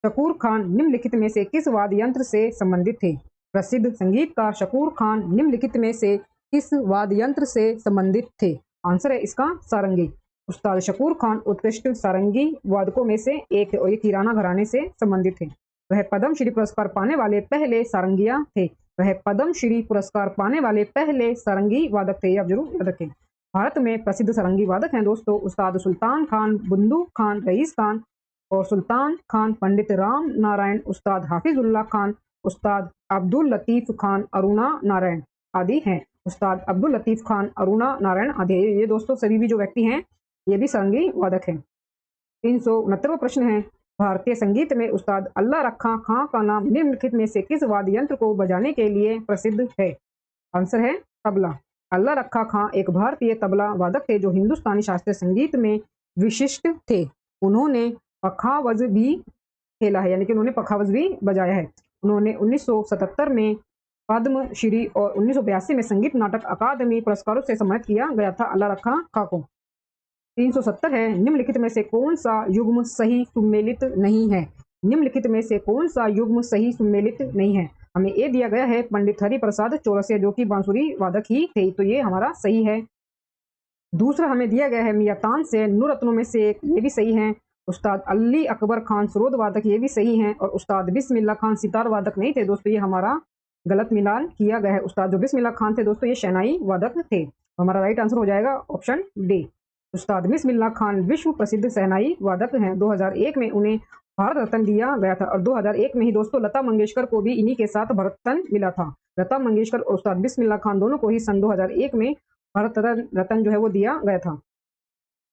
शकूर खान निम्नलिखित में से किस वाद्य यंत्र से संबंधित थे? प्रसिद्ध संगीतकार शकूर खान निम्नलिखित में से किस वाद्य यंत्र से संबंधित थे? आंसर है इसका सारंगी। उस्ताद शकूर खान उत्कृष्ट सारंगी वादकों में से एक और ये किराना घराने से संबंधित थे। वह पद्मश्री पुरस्कार पाने वाले पहले सारंगिया थे। वह पद्मश्री पुरस्कार पाने वाले पहले सारंगी वादक थे। आप जरूर याद रखें। भारत में प्रसिद्ध सारंगी वादक हैं दोस्तों उस्ताद सुल्तान खान, बुंदू खान, रईस खान और सुल्तान खान, पंडित राम नारायण, उस्ताद हाफिजुल्लाह खान, उस्ताद अब्दुल लतीफ खान, अरुणा नारायण आदि हैं। उस्ताद अब्दुल लतीफ खान, अरुणा नारायण आदि ये दोस्तों सभी भी जो व्यक्ति हैं ये भी सारंगी वादक हैं। 369वां प्रश्न है। भारतीय संगीत में उस्ताद अल्लाह रखा खां का नाम निम्नलिखित में से किस वाद्य यंत्र को बजाने के लिए प्रसिद्ध है? आंसर है तबला। अल्लाह रखा खां एक भारतीय तबला वादक थे जो हिंदुस्तानी शास्त्रीय संगीत में विशिष्ट थे। उन्होंने पखावज भी खेला है, यानी कि उन्होंने पखावज भी बजाया है। उन्होंने 1977 में पद्मश्री और 1982 में संगीत नाटक अकादमी पुरस्कारों से सम्मानित किया गया था अल्लाह रखा खां को। 370 है। निम्नलिखित में से कौन सा युग्म सही सुमेलित नहीं है? निम्नलिखित में से कौन सा युग्म सही सुमेलित नहीं है? हमें ये दिया गया है पंडित हरि प्रसाद चौरसिया जो कि बांसुरी वादक ही थे, तो ये हमारा सही है। दूसरा हमें दिया गया है मियां तानसेन नूरत्नों में से एक, ये भी सही है। उस्ताद अली अकबर खान सरोद वादक, ये भी सही है। और उस्ताद बिस्मिल्लाह खान सितार वादक नहीं थे दोस्तों, ये हमारा गलत मिलान किया गया है। उस्ताद जो बिस्मिल्लाह खान थे दोस्तों ये शहनाई वादक थे। हमारा राइट आंसर हो जाएगा ऑप्शन डी। उस्ताद बिस्मिल्लाह खान विश्व प्रसिद्ध शहनाई वादक हैं। 2001 में उन्हें भारत रत्न दिया गया था और 2001 में ही दोस्तों लता मंगेशकर को भी इन्हीं के साथ भारत रत्न मिला था। लता मंगेशकर और उस्ताद बिस्मिल्लाह खान दोनों को ही सन 2001 में भारत रत्न जो है वो दिया गया था।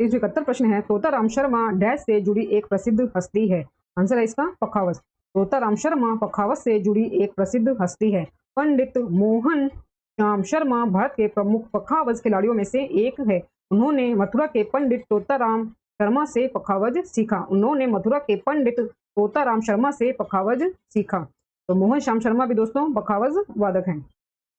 371 प्रश्न है। तोताराम शर्मा डैश से जुड़ी एक प्रसिद्ध हस्ती है? आंसर है इसका पखावज। तोताराम शर्मा पखावज से जुड़ी एक प्रसिद्ध हस्ती है। पंडित मोहन श्याम शर्मा भारत के प्रमुख पखावज खिलाड़ियों में से एक है। उन्होंने मथुरा के पंडित तोताराम शर्मा से पखावज सीखा। तो मोहन श्याम शर्मा भी दोस्तों पखावज वादक हैं।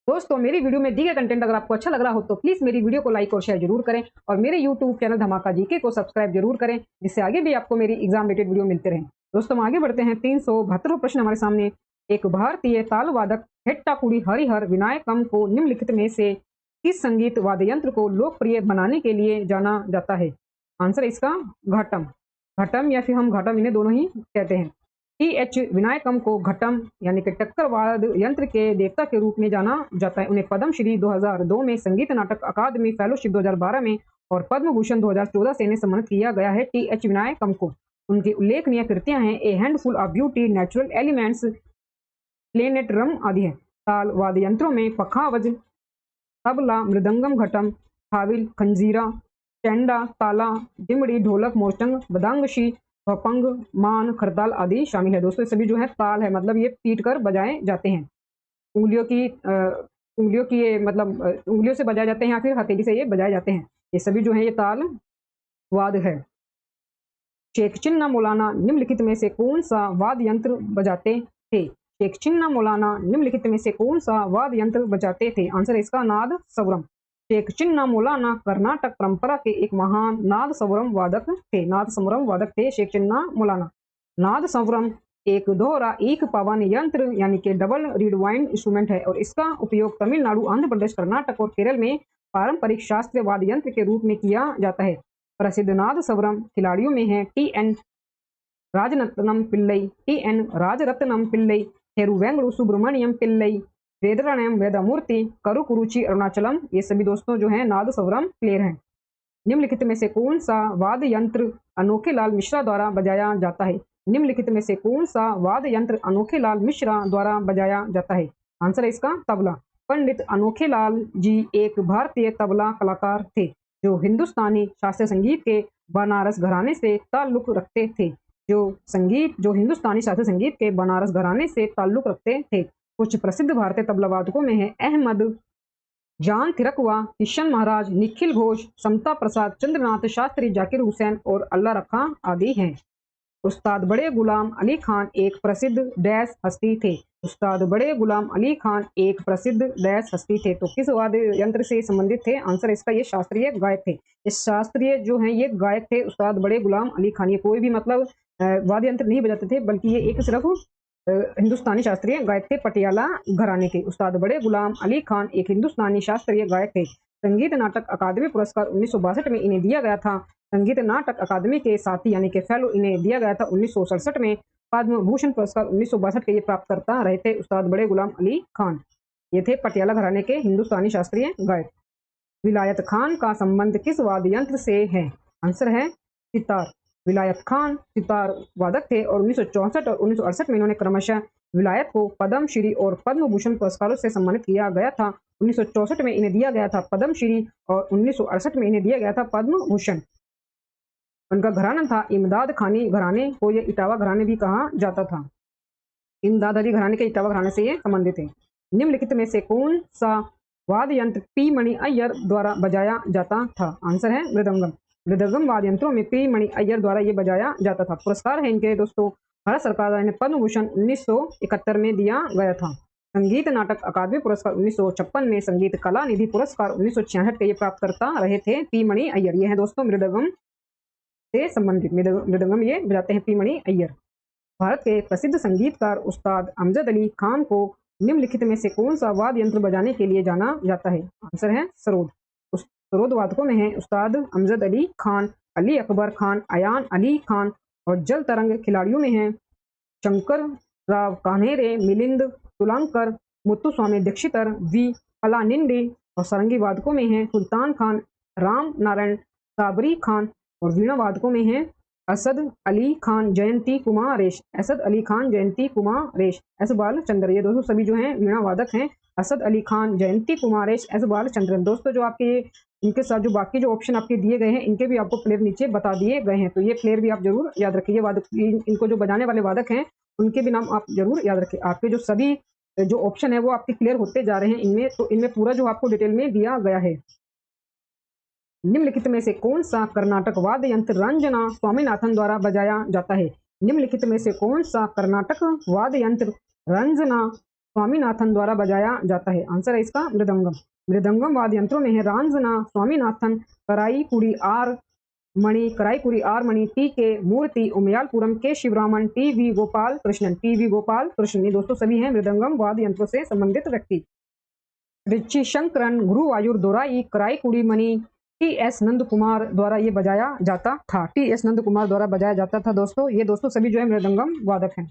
दोस्तों मेरी वीडियो में दी गई कंटेंट अगर आपको अच्छा लग रहा हो तो प्लीज मेरी वीडियो को लाइक और शेयर जरूर करें और मेरे यूट्यूब चैनल धमाका जीके को सब्सक्राइब जरूर करें, जिससे आगे भी आपको मेरी एग्जाम रिलेटेड वीडियो मिलते रहें। दोस्तों हम आगे बढ़ते हैं। 372 प्रश्न हमारे सामने। एक भारतीय ताल वादक हेट्टाकुडी हरिहर विनायकम को निम्नलिखित में से किस संगीत वाद्य यंत्र को लोकप्रिय बनाने के लिए जाना जाता है? आंसर है इसका घटम। घटम या फिर हम घटम, इन्हें दोनों ही कहते हैं। टी.एच. विनायकम को घटम यानी कि टक्कर वाद्य यंत्र के देवता के रूप में जाना जाता है। उन्हें पद्मश्री 2002 में, संगीत नाटक अकादमी फेलोशिप 2012 में और पद्म भूषण 2014 से इन्हें सम्मानित किया गया है। टी.एच. विनायकम को उनकी उल्लेखनीय कृतियां हैं a handful of beauty, natural elements, planet drum आदि है। ताल वाद्य यंत्रों में पखावज, तबला, मृदंगम, घटम, थाविल, खंजीरा, चैंडा, ताला, डिमड़ी, ढोलक, मोरचंग, बदांगशी, भपंग, मान, खरताल आदि शामिल है। दोस्तों सभी जो है ताल है, मतलब ये पीट कर बजाए जाते हैं। उंगलियों की ये मतलब उंगलियों से बजाए जाते हैं या फिर हथेली से ये बजाए जाते हैं। ये सभी जो है ये ताल वाद्य है। शेख चिन्ना मौलाना निम्नलिखित में से कौन सा वाद्य यंत्र बजाते थे? शेख चिन्ना मौलाना निम्नलिखित में से कौन सा वाद्य यंत्र बजाते थे? आंसर है इसका नाद स्वरम। शेख चिन्ना मौलाना कर्नाटक परंपरा के एक महान नाद स्वरम वादक थे। नाद स्वरम वादक थे शेख चिन्ना मौलाना। नाद स्वरम एक दोहरा एक पवन यंत्र यानी कि डबल रिडवाइंड इंस्ट्रूमेंट है और इसका उपयोग तमिलनाडु, आंध्र प्रदेश, कर्नाटक और केरल में पारंपरिक शास्त्रीय वाद्य यंत्र के रूप में किया जाता है। प्रसिद्ध नाद स्वरम खिलाड़ियों में है टी.एन. राजरत्नम पिल्लई, टी.एन. राजरत्नम पिल्लई, थेरुवेंगड़ू सुब्रमण्यम पिल्लई, वेदरणम वेदमूर्ति, करुकुरुचि अरुणाचलम। ये सभी दोस्तों जो हैं नाद स्वरम प्लेयर हैं। निम्नलिखित में से कौन सा वाद्य यंत्र अनोखे लाल मिश्रा द्वारा बजाया जाता है? निम्नलिखित में से कौन सा वाद्य यंत्र अनोखे लाल मिश्रा द्वारा बजाया जाता है? आंसर है इसका तबला। पंडित अनोखे लाल जी एक भारतीय तबला कलाकार थे जो हिंदुस्तानी शास्त्रीय संगीत के बनारस घराने से ताल्लुक रखते थे। जो हिंदुस्तानी शास्त्रीय संगीत के बनारस घराने से ताल्लुक रखते थे। कुछ प्रसिद्ध भारतीय तबला वादकों में है अहमद जान थिरकवा, किशन महाराज, निखिल घोष, समता प्रसाद, चंद्रनाथ शास्त्री, जाकिर हुसैन और अल्लाह रखा आदि हैं। उस्ताद बड़े गुलाम अली खान एक प्रसिद्ध डैश हस्ती थे। उस्ताद बड़े गुलाम अली खान एक प्रसिद्ध डैश हस्ती थे। तो किस वाद्य यंत्र से संबंधित थे? आंसर इसका ये शास्त्रीय गायक थे। ये शास्त्रीय जो हैं ये गायक थे उस्ताद बड़े गुलाम अली खान। ये कोई भी मतलब वाद्य यंत्र नहीं बजाते थे, बल्कि ये एक सिर्फ हिंदुस्तानी शास्त्रीय गायक थे पटियाला घराने के। उस्ताद बड़े गुलाम अली खान एक हिंदुस्तानी शास्त्रीय गायक थे। संगीत नाटक अकादमी पुरस्कार 1962 में इन्हें दिया गया था। संगीत नाटक अकादमी के साथी यानी कि फेलो इन्हें दिया गया था 1967 में। पद्म भूषण पुरस्कार 1962 के ये प्राप्त करता रहे थे उस्ताद बड़े गुलाम अली खान। ये थे पटियाला घराने के हिंदुस्तानी शास्त्रीय गायक। विलायत खान का संबंध किस वाद्य यंत्र से है? आंसर है सितार। विलायत खान सितार वादक थे और 1964 और 1968 में इन्होंने क्रमशः विलायत को पद्म श्री और पद्म भूषण पुरस्कारों से सम्मानित किया गया था। 1964 में इन्हें दिया गया था पद्म श्री और 1968 में इन्हें दिया गया था पद्म भूषण। उनका घराना था इमदाद खानी घराने को ये इटावा घराने भी कहा जाता था। इमदाद अली घराने के इटावा घराने से ये संबंधित है। निम्नलिखित में से कौन सा वाद्य यंत्र पी मणि अय्यर द्वारा बजाया जाता था? आंसर है मृदंगम। मृदंगम वाद्य यंत्रों में पी मणि अय्यर द्वारा ये बजाया जाता था। पुरस्कार है इनके दोस्तों, भारत सरकार ने पद्म भूषण 1971 में दिया गया था। संगीत नाटक अकादमी पुरस्कार 1956 में, संगीत कला निधि पुरस्कार 1966 के ये प्राप्त करता रहे थे पी मणि अय्यर। ये है दोस्तों मृदंगम से संबंधित। मृदंगम ये बजाते हैं पी मणि अय्यर। भारत के प्रसिद्ध संगीतकार उस्ताद अमजद अली खान को निम्नलिखित में से कौन सा वाद्य यंत्र बजाने के लिए जाना जाता है? आंसर है सरोद। सरोद वादकों में है उस्ताद अमजद अली खान, अली अकबर खान, अयान अली खान और जल तरंग खिलाड़ियों में है शंकर राव कान्हेरे, मिलिंद तुलंकर, मुत्तुस्वामी दीक्षितर, वी पलानिंडी और सारंगी वादकों में है सुल्तान खान, राम नारायण साबरी खान और वीणा वादकों में है असद अली खान, जयंती कुमारेश, असद अली खान, जयंती कुमारेश, एस बालचंद्र। ये दोस्तों सभी जो हैं वीणा वादक हैं, असद अली खान, जयंती कुमारेश, एस बालचंद्रन। दोस्तों जो आपके इनके साथ जो बाकी जो ऑप्शन आपके दिए गए हैं इनके भी आपको प्लेयर नीचे बता दिए गए हैं, तो ये प्लेयर भी आप जरूर याद रखिए। वादक इनको जो बजाने वाले वादक हैं उनके भी नाम आप जरूर याद रखिए। आपके जो सभी जो ऑप्शन है वो आपके क्लियर होते जा रहे हैं इनमें, तो इनमें पूरा जो आपको डिटेल में दिया गया है। निम्नलिखित में से कौन सा कर्नाटक वाद्य यंत्र रंजना स्वामीनाथन द्वारा बजाया जाता है? निम्नलिखित में से कौन सा कर्नाटक वाद्य यंत्र रंजना स्वामीनाथन द्वारा बजाया जाता है? आंसर है इसका मृदंगम। मृदंगम वाद्य यंत्रों में है Raanjhanaa Swaminathan, Karaikudi R Mani, Karaikudi R Mani, T K Murthy, Umayalpuram K Sivaraman, T V Gopalakrishnan, T V Gopalakrishnan, ये दोस्तों सभी हैं मृदंगम वाद्य यंत्रों से संबंधित व्यक्ति। ऋचि शंकरन, गुरुवायूर दोराई, कराईकुड़ी मणि, टी एस नंद कुमार द्वारा ये बजाया जाता था। टी एस नंद कुमार द्वारा बजाया जाता था दोस्तों। ये दोस्तों सभी जो है मृदंगम वादक हैं।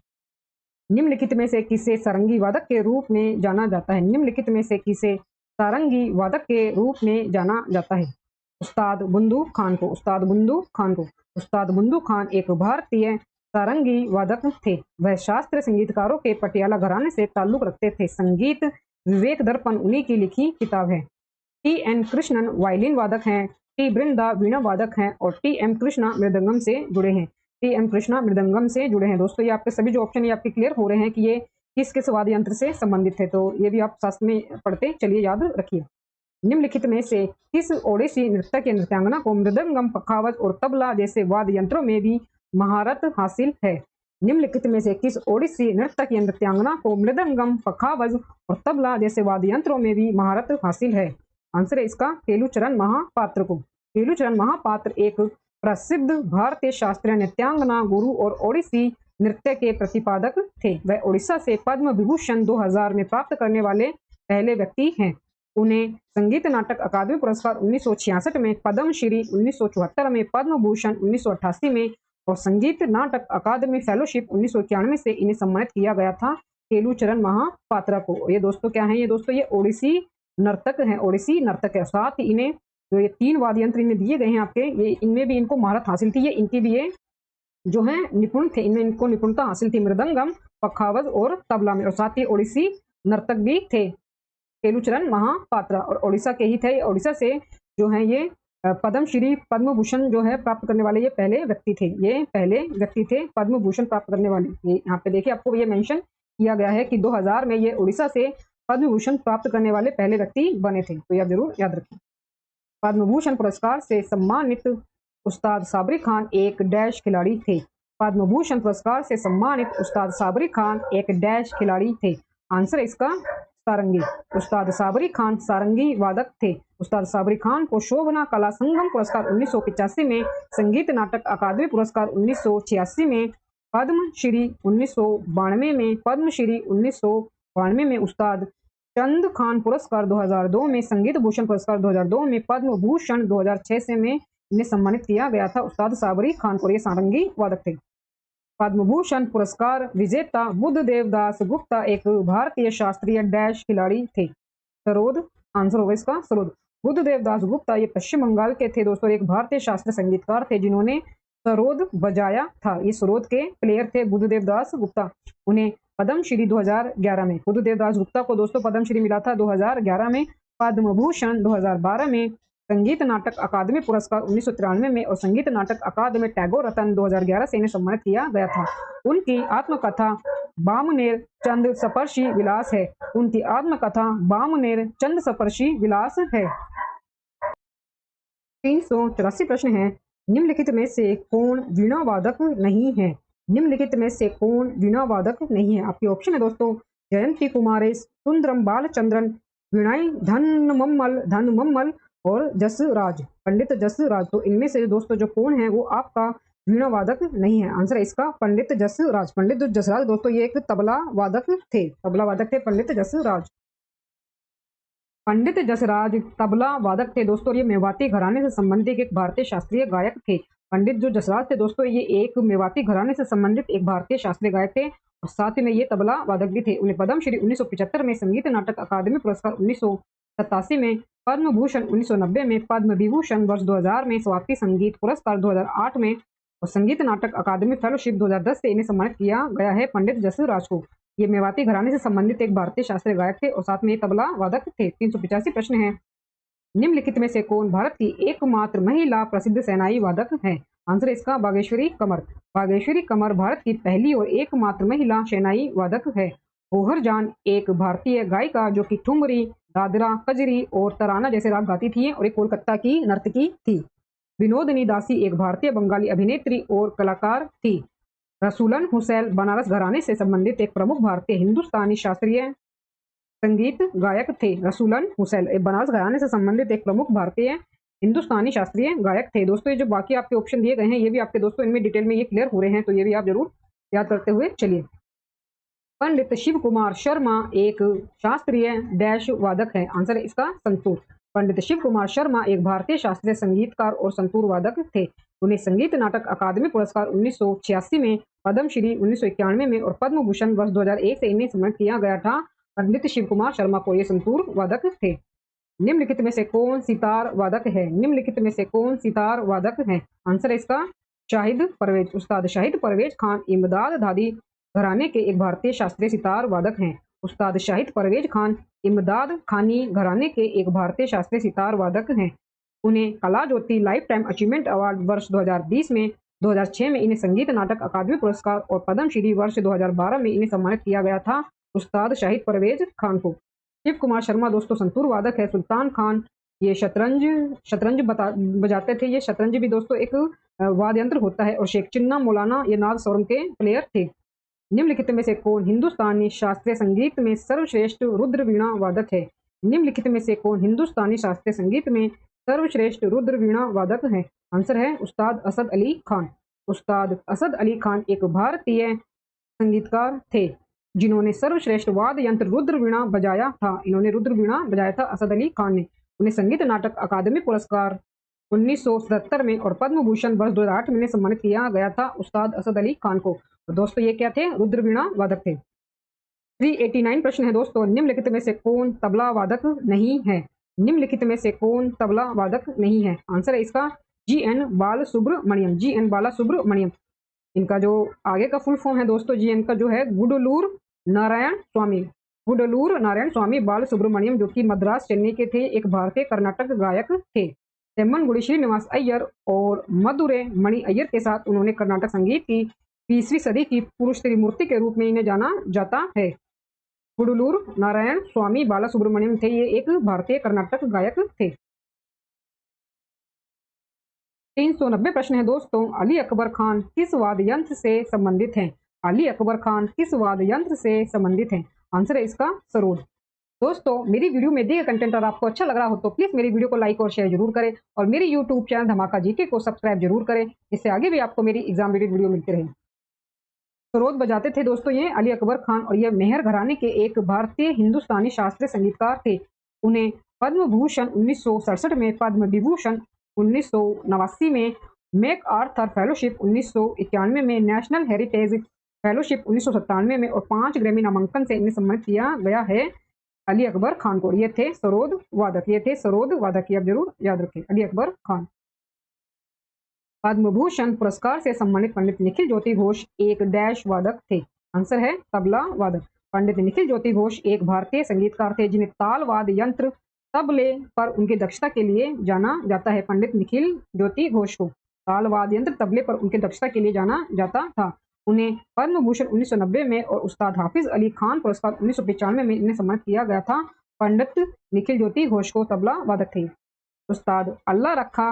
निम्नलिखित में से किसे सारंगी वादक के रूप में जाना जाता है? निम्नलिखित में से किसे सारंगी वादक के रूप में जाना जाता है? उस्ताद बुंदू खान को। उस्ताद बुंदू खान को। उस्ताद बुंदू खान एक भारतीय सारंगी वादक थे। वह शास्त्रीय संगीतकारों के पटियाला घराने से ताल्लुक रखते थे। संगीत विवेक दर्पण उन्हीं की लिखी किताब है। टी एन कृष्णन वायलिन वादक हैं। टी बृंदा वीणा वादक हैं और टी एम कृष्णा मृदंगम से जुड़े हैं। टी एम कृष्णा मृदंगम से जुड़े हैं। दोस्तों ये आपके सभी जो ऑप्शन ये आपके क्लियर हो रहे हैं कि ये किस किस वाद्य यंत्र से संबंधित है, तो ये भी आप शास्त्र में पढ़ते चलिए, याद रखिए। निम्नलिखित में से किस ओडिसी नृत्य या नृत्यांगना को मृदंगम, पखावज और तबला जैसे वाद्य यंत्रों में भी महारत हासिल है? निम्नलिखित में से किस ओडिसी नृत्य या नृत्यांगना को मृदंगम, पखावज और तबला जैसे वाद्य यंत्रों में भी महारत हासिल है? आंसर है इसका केलुचरण महापात्र को। केलुचरण महापात्र एक प्रसिद्ध भारतीय शास्त्रीय नृत्यांगना, गुरु और ओडिसी नृत्य के प्रतिपादक थे। वह ओडिशा से पद्म विभूषण 2000 में प्राप्त करने वाले पहले व्यक्ति हैं। उन्हें संगीत नाटक अकादमी पुरस्कार 1966 में, पद्म श्री 1974 में, पद्म भूषण 1988 में और संगीत नाटक अकादमी फेलोशिप 1991 से इन्हें सम्मानित किया गया था, केलुचरण महापात्रा को। ये दोस्तों क्या है? ये दोस्तों ये ओडिसी नर्तक हैं। ओडिसी नर्तक है। साथ ही इन्हें जो ये 3 वाद्य यंत्र इन्हें दिए गए हैं आपके, ये इनमें भी इनको महारत हासिल थी। ये इनकी भी ये जो है निपुण थे, इनमें इनको निपुणता हासिल थी मृदंगम, पखावज और तबला में। और साथ ही ओडिसी नर्तक भी थे केलुचरण महापात्रा, और ओडिशा के ही थे। ओडिशा से जो है ये पद्म श्री, पद्म भूषण जो है प्राप्त करने वाले ये पहले व्यक्ति थे। ये पहले व्यक्ति थे पद्म भूषण प्राप्त करने वाले। ये यहाँ पे देखिए आपको ये मेंशन किया गया है कि 2000 में ये उड़ीसा से पद्म भूषण प्राप्त करने वाले पहले व्यक्ति बने थे, तो यह जरूर याद रखें। पद्म भूषण पुरस्कार से सम्मानित उस्ताद साबरी खान एक डैश खिलाड़ी थे। पद्म भूषण पुरस्कार से सम्मानित उस्ताद साबरी खान एक डैश खिलाड़ी थे। आंसर इसका सारंगी। उस्ताद साबरी खान सारंगी वादक थे। उस्ताद साबरी खान को शोभना कला संगम पुरस्कार 1985 में, संगीत नाटक अकादमी पुरस्कार 1986 में, पद्म श्री 1992 में, पद्म श्री 1992 में, उस्ताद चंद खान पुरस्कार 2002 में, संगीत भूषण पुरस्कार 2002 में, पद्म भूषण 2006 से में इन्हें सम्मानित किया गया था उस्ताद साबरी खान को। ये सारंगी वादक थे। पद्म भूषण पुरस्कार विजेता बुद्धदेव दास गुप्ता एक भारतीय शास्त्रीय डैश खिलाड़ी थे। सरोद, आंसर होगा इसका सरोद। बुद्धदेव दास गुप्ता ये पश्चिम बंगाल के थे दोस्तों, एक भारतीय शास्त्रीय संगीतकार थे जिन्होंने सरोद बजाया था। ये सरोद के प्लेयर थे बुद्धदेव दास गुप्ता। उन्हें पद्म श्री 2011 में, बुद्धदेव दास गुप्ता को दोस्तों पद्म श्री मिला था 2011 में, पद्म भूषण 2012 में, संगीत नाटक अकादमी पुरस्कार 1993 में और संगीत नाटक अकादमी टैगोर रत्न 2011 से इन्हें सम्मानित किया गया था। उनकी आत्मकथा बामनेर चंद सपर्शी विलास है। उनकी आत्मकथा बामनेर चंद सपर्शी विलास है। 384 प्रश्न है। निम्नलिखित में से कौन वीणा वादक नहीं है? निम्नलिखित में से कौन वीणा वादक नहीं है? आपके ऑप्शन है दोस्तों जयंती कुमारेश, सुंदरम बालचंद्रन, वीणाई धन मम्मल और जसराज, पंडित जसराज। तो इनमें से दोस्तों जो कौन है वो आपका वीणा वादक नहीं है। आंसर है इसका पंडित जसराज। पंडित जसराज दोस्तों ये एक तबला वादक थे। तबला वादक थे पंडित जसराज। पंडित जसराज तबला वादक थे दोस्तों। ये मेवाती घराने से संबंधित एक भारतीय शास्त्रीय गायक थे। पंडित जो जसराज थे दोस्तों ये एक मेवाती घराने से संबंधित एक भारतीय शास्त्रीय गायक थे और साथ ही में ये तबला वादक भी थे। उन्हें पद्म श्री 1975 में, संगीत नाटक अकादमी पुरस्कार 1987 में, पद्म भूषण 1990 में, पद्म विभूषण वर्ष 2000 में, स्वाति संगीत पुरस्कार 2008 में और संगीत नाटक अकादमी फेलोशिप 2010 से इन्हें सम्मानित किया गया है पंडित जसराज को। ये मेवाती घराने से संबंधित एक भारतीय शास्त्रीय गायक थे और साथ में ये तबला वादक थे। 385 प्रश्न है। निम्नलिखित में से कौन भारत की एकमात्र महिला प्रसिद्ध सेनाई वादक है? आंसर इसका बागेश्वरी कमर। बागेश्वरी कमर भारत की पहली और एकमात्र महिला सेनाई वादक है। ओहर जान एक भारतीय गायिका जो कि ठुमरी, दादरा, कजरी और तराना जैसे राग गाती थी और एक कोलकाता की नर्तकी थी। विनोदनी दासी एक भारतीय बंगाली अभिनेत्री और कलाकार थी। रसूलन हुसैन बनारस घराने से संबंधित एक प्रमुख भारतीय हिंदुस्तानी शास्त्रीय संगीत गायक थे। रसूलन हुसैन बनारस घराने से संबंधित एक प्रमुख भारतीय हिंदुस्तानी शास्त्रीय गायक थे। दोस्तों ये जो बाकी आपके ऑप्शन दिए गए हैं ये भी आपके दोस्तों इनमें डिटेल में ये क्लियर हो रहे हैं, तो ये भी आप जरूर याद करते हुए चलिए। पंडित शिव कुमार शर्मा एक शास्त्रीय डैश वादक है। आंसर है इसका संतूर। पंडित शिव कुमार शर्मा एक भारतीय शास्त्रीय संगीतकार और संतूर वादक थे। उन्हें संगीत नाटक अकादमी पुरस्कार 1986 में, पद्मश्री 1991 में और पद्म भूषण वर्ष 2001 से इन्हें सम्मानित किया गया था। पंडित शिव कुमार शर्मा को ये संतूर वादक थे। निम्नलिखित में से कौन सितार वादक है? निम्नलिखित में से कौन सितार वादक है? आंसर है इसका शाहिद परवेज। उस्ताद शाहिद परवेज खान इमदाद दादी घराने के एक भारतीय शास्त्रीय सितार वादक हैं। उस्ताद शाहिद परवेज खान इमदाद खानी घराने के एक भारतीय शास्त्रीय सितार वादक हैं। उन्हें कला ज्योति लाइफ टाइम अचीवमेंट अवार्ड वर्ष 2020 में, 2006 में इन्हें संगीत नाटक अकादमी पुरस्कार और पद्मश्री वर्ष 2012 में इन्हें सम्मानित किया गया था। उस्ताद शाहिद परवेज खान को। शिव कुमार शर्मा दोस्तों संतूर वादक है। सुल्तान खान ये शतरंज शतरंज बजाते थे। ये शतरंज भी दोस्तों एक वाद्य यंत्र होता है। और शेख चिन्ना मौलाना ये नाद स्वरम के प्लेयर थे। निम्नलिखित में से कौन हिंदुस्तानी शास्त्रीय संगीत में सर्वश्रेष्ठ रुद्र वीणा वादक है? निम्नलिखित में से कौन हिंदुस्तानी शास्त्रीय संगीत में सर्वश्रेष्ठ रुद्र वीणा वादक है? आंसर है उस्ताद असद अली खान। उस्ताद असद अली खान एक भारतीय संगीतकार थे जिन्होंने सर्वश्रेष्ठ वाद्य यंत्र रुद्र वीणा बजाया था। इन्होंने रुद्र वीणा बजाया था असद अली खान ने। उन्हें संगीत नाटक अकादमी पुरस्कार 1977 में और पद्म भूषण वर्ष 2008 में सम्मानित किया गया था उस्ताद असद अली खान को। तो दोस्तों ये क्या थे? रुद्र वीणा वादक थे। 389 प्रश्न है दोस्तों। निम्नलिखित में से कौन तबला वादक नहीं है? निम्नलिखित में से कौन तबला वादक नहीं है? आंसर है इसका जी.एन. बालसुब्रमण्यम। जी.एन. बालासुब्रमण्यम। इनका जो आगे का फुल फॉर्म है दोस्तों जी.एन. का जो है गुडलूर नारायण स्वामी। गुडलूर नारायण स्वामी बालसुब्रमण्यम जो कि मद्रास चेन्नई के थे, एक भारतीय कर्नाटक गायक थे। तेम्मनगुडी श्रीनिवास अय्यर और मदुरै मणि अय्यर के साथ उन्होंने कर्नाटक संगीत की 20वीं सदी की पुरुष त्रिमूर्ति के रूप में इन्हें जाना जाता है। गुडलूर नारायण स्वामी बालासुब्रमण्यम थे, ये एक भारतीय कर्नाटक गायक थे। 390 प्रश्न है दोस्तों। अली अकबर खान किस वाद्य यंत्र से संबंधित हैं? अली अकबर खान किस वाद्य यंत्र से संबंधित हैं? आंसर है इसका सरोद। दोस्तों मेरी वीडियो में दिए कंटेंट और आपको अच्छा लग रहा हो तो प्लीज मेरी वीडियो को लाइक और शेयर जरूर करें और मेरे यूट्यूब चैनल धमाका जीके को सब्सक्राइब जरूर करें, इससे आगे भी आपको मेरी एग्जाम रिलेटेड वीडियो मिलती रहे। सरोद बजाते थे दोस्तों ये अली अकबर खान और ये मेहर घराने के एक भारतीय हिंदुस्तानी शास्त्रीय संगीतकार थे। उन्हें पद्म भूषण 1967 में, पद्म विभूषण 1989 में, मैक आर्थर फेलोशिप 1991 में, नेशनल हेरिटेज फेलोशिप 1997 में और 5 ग्रैमी नामांकन से इन्हें सम्मानित किया गया है अली अकबर खान को। ये थे सरोद वादक। ये थे सरोद वादक, ये आप जरूर याद रखें अली अकबर खान। पद्म भूषण पुरस्कार से सम्मानित पंडित निखिल ज्योति घोष एक डैश वादक थे। आंसर है तबला वादक। पंडित निखिल ज्योति घोष एक भारतीय संगीतकार थे जिन्हें ताल वाद्य यंत्र तबले पर उनकी दक्षता के लिए जाना जाता है। पंडित निखिल ज्योति घोष को ताल वाद्य यंत्र तबले पर उनकी दक्षता के लिए जाना जाता था। उन्हें पद्म भूषण 1990 में और उस्ताद हाफिज अली खान पुरस्कार 1995 में इन्हें सम्मानित किया गया था। पंडित निखिल ज्योति घोष को तबला वादक थे। उस्ताद अल्लाह रखा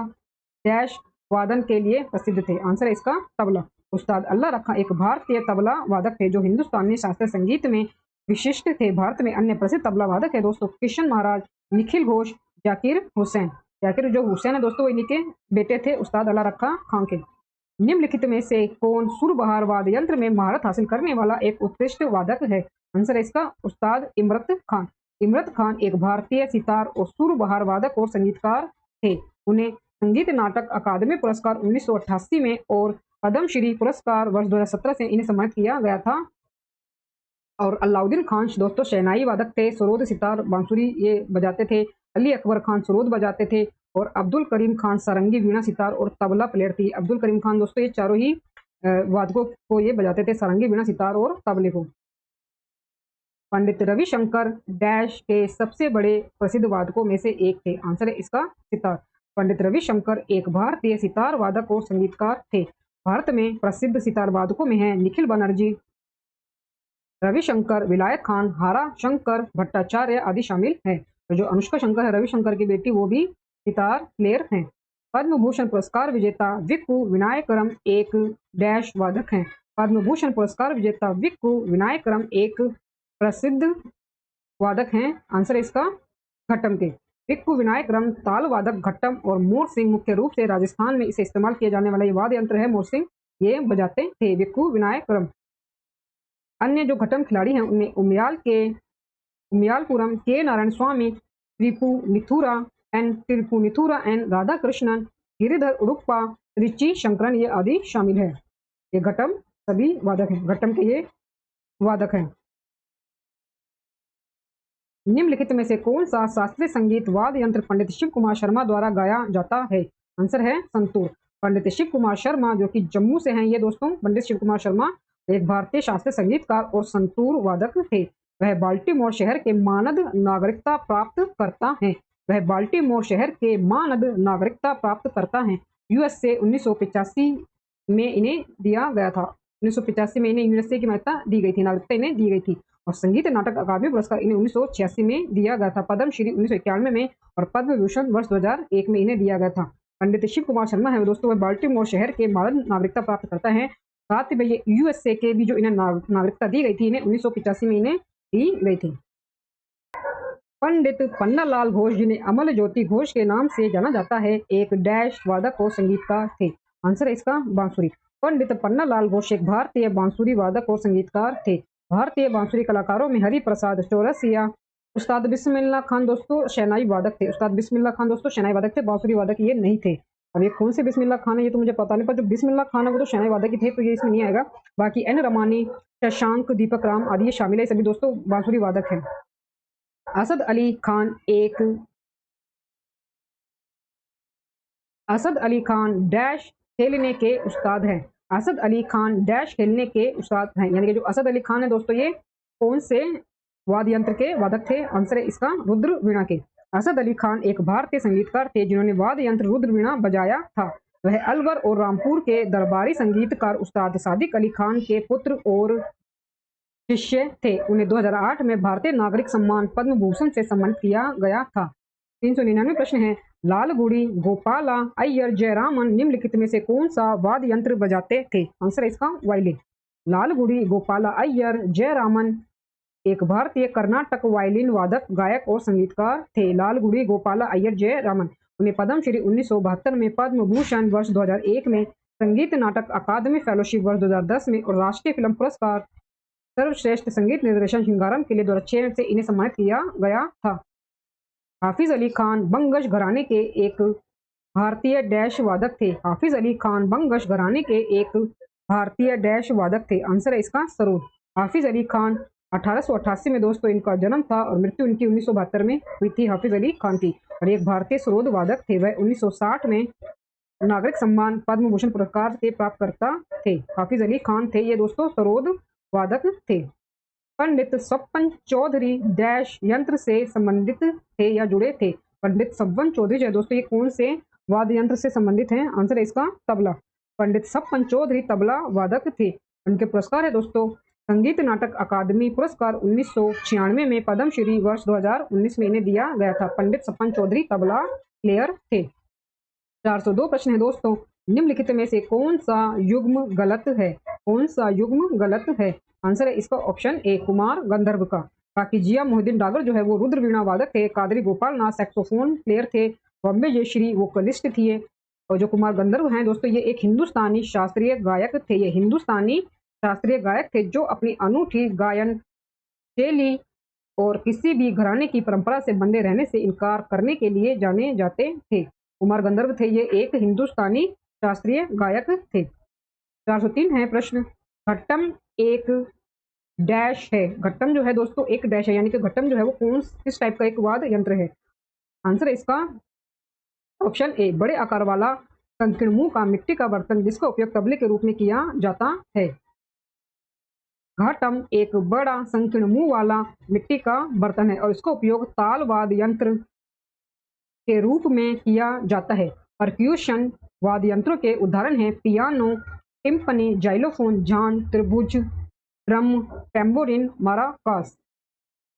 डैश वादन के लिए प्रसिद्ध थे। आंसर है इसका तबला। उस्ताद अल्लाह रखा एक भारतीय तबला वादक थे जो हिंदुस्तानी शास्त्रीय संगीत में विशिष्ट थे। भारत में अन्य प्रसिद्ध तबला वादक है दोस्तों किशन महाराज, निखिल घोष, जाकिर हुसैन। जाकिर जो हुसैन है दोस्तों इन्हीं के बेटे थे उस्ताद अल्लाह रखा खान के। निम्नलिखित में से कौन सुरबहार वाद्य यंत्र में महारत हासिल करने वाला एक उत्कृष्ट वादक है? आंसर है इसका उस्ताद इमरत खान। इमरत खान एक भारतीय सितार और सुरबहार वादक और संगीतकार थे। उन्हें संगीत नाटक अकादमी पुरस्कार 1988 में और पद्मश्री पुरस्कार वर्ष 2017 से इन्हें सम्मानित किया गया था। और अलाउद्दीन खान दोस्तों शहनाई वादक थे। सरोद सितार बांसुरी ये बजाते थे। अली अकबर खान सरोद बजाते थे और अब्दुल करीम खान सारंगी, वीणा, सितार और तबला प्लेयर थी। अब्दुल करीम खान दोस्तों ये चारों ही वादकों को ये बजाते थे, सारंगी, वीणा, सितार और तबले को। पंडित रविशंकर डैश के सबसे बड़े प्रसिद्ध वादकों में से एक थे। आंसर है इसका सितार। पंडित रविशंकर एक भारतीय सितार वादक और संगीतकार थे। भारत में प्रसिद्ध सितार वादकों में है निखिल बनर्जी, रविशंकर, विलायत खान, हारा शंकर भट्टाचार्य आदि शामिल हैं। तो जो अनुष्का शंकर है रविशंकर की बेटी वो भी सितार प्लेयर हैं। पद्म भूषण पुरस्कार विजेता विक्कू विनायकरम एक डैश वादक हैं। पद्म भूषण पुरस्कार विजेता विक्कू विनायकरम एक प्रसिद्ध वादक हैं। आंसर है इसका घट्टम के। भिक्खु विनायक रम ताल वादक घट्टम और मोरसिंह मुख्य रूप से राजस्थान में इसे इस्तेमाल किया जाने वाला ये वाद्य यंत्र है। मोरसिंह ये बजाते थे भिक्खु विनायक रम। अन्य जो घट्टम खिलाड़ी हैं उनमें उमियालपुरम के नारायण स्वामी, त्रिपुनिथुरा एन राधा कृष्णन, गिरिधर उडुप्पा, रिची शंकरन ये आदि शामिल है। ये घट्टम सभी वादक हैं, घट्टम के ये वादक हैं। निम्नलिखित में से कौन सा शास्त्रीय संगीत वाद्य यंत्र पंडित शिव कुमार शर्मा द्वारा गाया जाता है? आंसर है संतूर। पंडित शिव कुमार शर्मा जो कि जम्मू से हैं ये दोस्तों, पंडित शिव कुमार शर्मा एक भारतीय शास्त्रीय संगीतकार और संतूर वादक थे। वह बाल्टीमोर शहर के मानद नागरिकता प्राप्त करता है। वह बाल्टीमोर शहर के मानद नागरिकता प्राप्त करता है। यूएस से 1985 में इन्हें दिया गया था। 1985 में इन्हें यूएसए की मान्यता दी गई थी, नागरिकता इन्हें दी गई थी। और संगीत नाटक अकादमी पुरस्कार इन्हें 1986 में दिया गया था। पद्मश्री 1991 में और पद्म भूषण वर्ष 2001 में इन्हें दिया गया था। पंडित शिव कुमार शर्मा है दोस्तों, वह बाल्टीमोर शहर के मानद नागरिकता प्राप्त करता है। साथ ही ये यूएसए के भी जो इन्हें नागरिकता दी गई थी, इन्हें 1985 में इन्हें दी गई थी। पंडित पन्नालाल घोष जिन्हें अमल ज्योति घोष के नाम से जाना जाता है, एक डैश वादक और संगीतकार थे। आंसर है इसका बांसुरी। पंडित पन्नालाल घोष एक भारतीय बांसुरी वादक और संगीतकार थे। भारतीय बांसुरी कलाकारों में हरि प्रसाद चौरसिया, उस्ताद बिस्मिल्लाह खान दोस्तों शहनाई वादक थे। उस्ताद बिस्मिल्लाह खान दोस्तों शहनाई वादक थे, बांसुरी वादक ये नहीं थे। अब ये कौन से बिस्मिल्लाह खान है ये तो मुझे पता नहीं, पर जो बिस्मिल्लाह खान है वो तो शहनाई वादक ही थे, तो ये इसमें नहीं आएगा। बाकी एन रमानी, शशांक, दीपक राम आदि ये शामिल है, सभी दोस्तों बांसुरी वादक हैं। असद अली खान डैश खेलने के उस्ताद हैं। असद अली खान डैश खेलने के उस्ताद हैं, यानी कि जो असद अली खान है दोस्तों ये कौन से वाद्य यंत्र के वादक थे? आंसर है इसका रुद्र वीणा के। असद अली खान एक भारतीय संगीतकार थे जिन्होंने वाद्य यंत्र रुद्र वीणा बजाया था। वह अलवर और रामपुर के दरबारी संगीतकार उस्ताद सादिक अली खान के पुत्र और शिष्य थे। उन्हें 2008 में भारतीय नागरिक सम्मान पद्म भूषण से सम्मानित किया गया था। 399 प्रश्न है, लालगुड़ी गोपाला अय्यर जयरामन निम्नलिखित में से कौन सा वाद्य यंत्र बजाते थे? आंसर है इसका वायलिन। लालगुड़ी गोपाला अय्यर जयरामन एक भारतीय कर्नाटक वायलिन वादक, गायक और संगीतकार थे। लालगुड़ी गोपाला अय्यर जयरामन। उन्हें पद्मश्री 1972 में, पद्म भूषण वर्ष 2001 में, संगीत नाटक अकादमी फेलोशिप वर्ष 2010 में और राष्ट्रीय फिल्म पुरस्कार सर्वश्रेष्ठ संगीत निर्देशन श्रृंगारम के लिए 2006 से इन्हें सम्मानित किया गया था। हाफिज अली खान बंगश घराने के एक भारतीय डैश वादक थे। हाफिज अली खान बंगश घराने के एक भारतीय डैश वादक थे। आंसर है इसका सरोद। हाफिज अली खान 1888 में दोस्तों इनका जन्म था और मृत्यु इनकी 1972 में हुई थी। हाफिज अली खान की और एक भारतीय सरोद वादक थे। वह 1960 में नागरिक सम्मान पद्म भूषण पुरस्कार के प्राप्तकर्ता थे। हाफिज अली खान थे ये दोस्तों सरोद वादक थे। पंडित स्वपन चौधरी डैश यंत्र से संबंधित थे या जुड़े थे? पंडित स्वपन चौधरी जो है दोस्तों ये कौन से वाद्य यंत्र से संबंधित हैं? आंसर है इसका तबला। पंडित स्वपन चौधरी तबला वादक थे। उनके पुरस्कार है दोस्तों संगीत नाटक अकादमी पुरस्कार 1996 में, पद्मश्री वर्ष 2019 में इन्हें दिया गया था। पंडित स्वपन चौधरी तबला प्लेयर थे। 402 प्रश्न है दोस्तों, निम्नलिखित में से कौन सा युग्म गलत है? कौन सा युग्म गलत है? आंसर है इसका ऑप्शन ए कुमार गंधर्व का। बाकी जिया मोहिद्दीन डागर जो है वो रुद्र वीणा वादक थे। कादरी गोपाल नाथ सैक्सोफोन प्लेयर थे। बॉम्बे जयश्री वोकलिस्ट थी। और जो कुमार गंधर्व हैं दोस्तों ये एक हिंदुस्तानी शास्त्रीय गायक थे। ये हिंदुस्तानी शास्त्रीय गायक थे जो अपनी अनूठी गायन शैली और किसी भी घराने की परंपरा से बंधे रहने से इनकार करने के लिए जाने जाते थे। कुमार गंधर्व थे ये एक हिंदुस्तानी शास्त्रीय गायक थे। 403 है प्रश्न, घट्टम एक डैश है। घट्टम जो है दोस्तों एक डैश है, यानी कि घट्टम जो है वो किस टाइप का एक वाद्य यंत्र है? आंसर है इसका ऑप्शन ए बड़े आकार वाला संकीर्ण मुंह का मिट्टी का बर्तन जिसका उपयोग तबले के रूप में किया जाता है। घाटम एक बड़ा संकीर्ण मुंह वाला मिट्टी का बर्तन है और इसका उपयोग ताल वाद्य यंत्र के रूप में किया जाता है। परक्यूशन वाद्य यंत्रों के उदाहरण हैं पियानो, टिम्पनी, जाइलोफोन, झान, त्रिभुज, ड्रम, टेम्बोरिन, माराकास।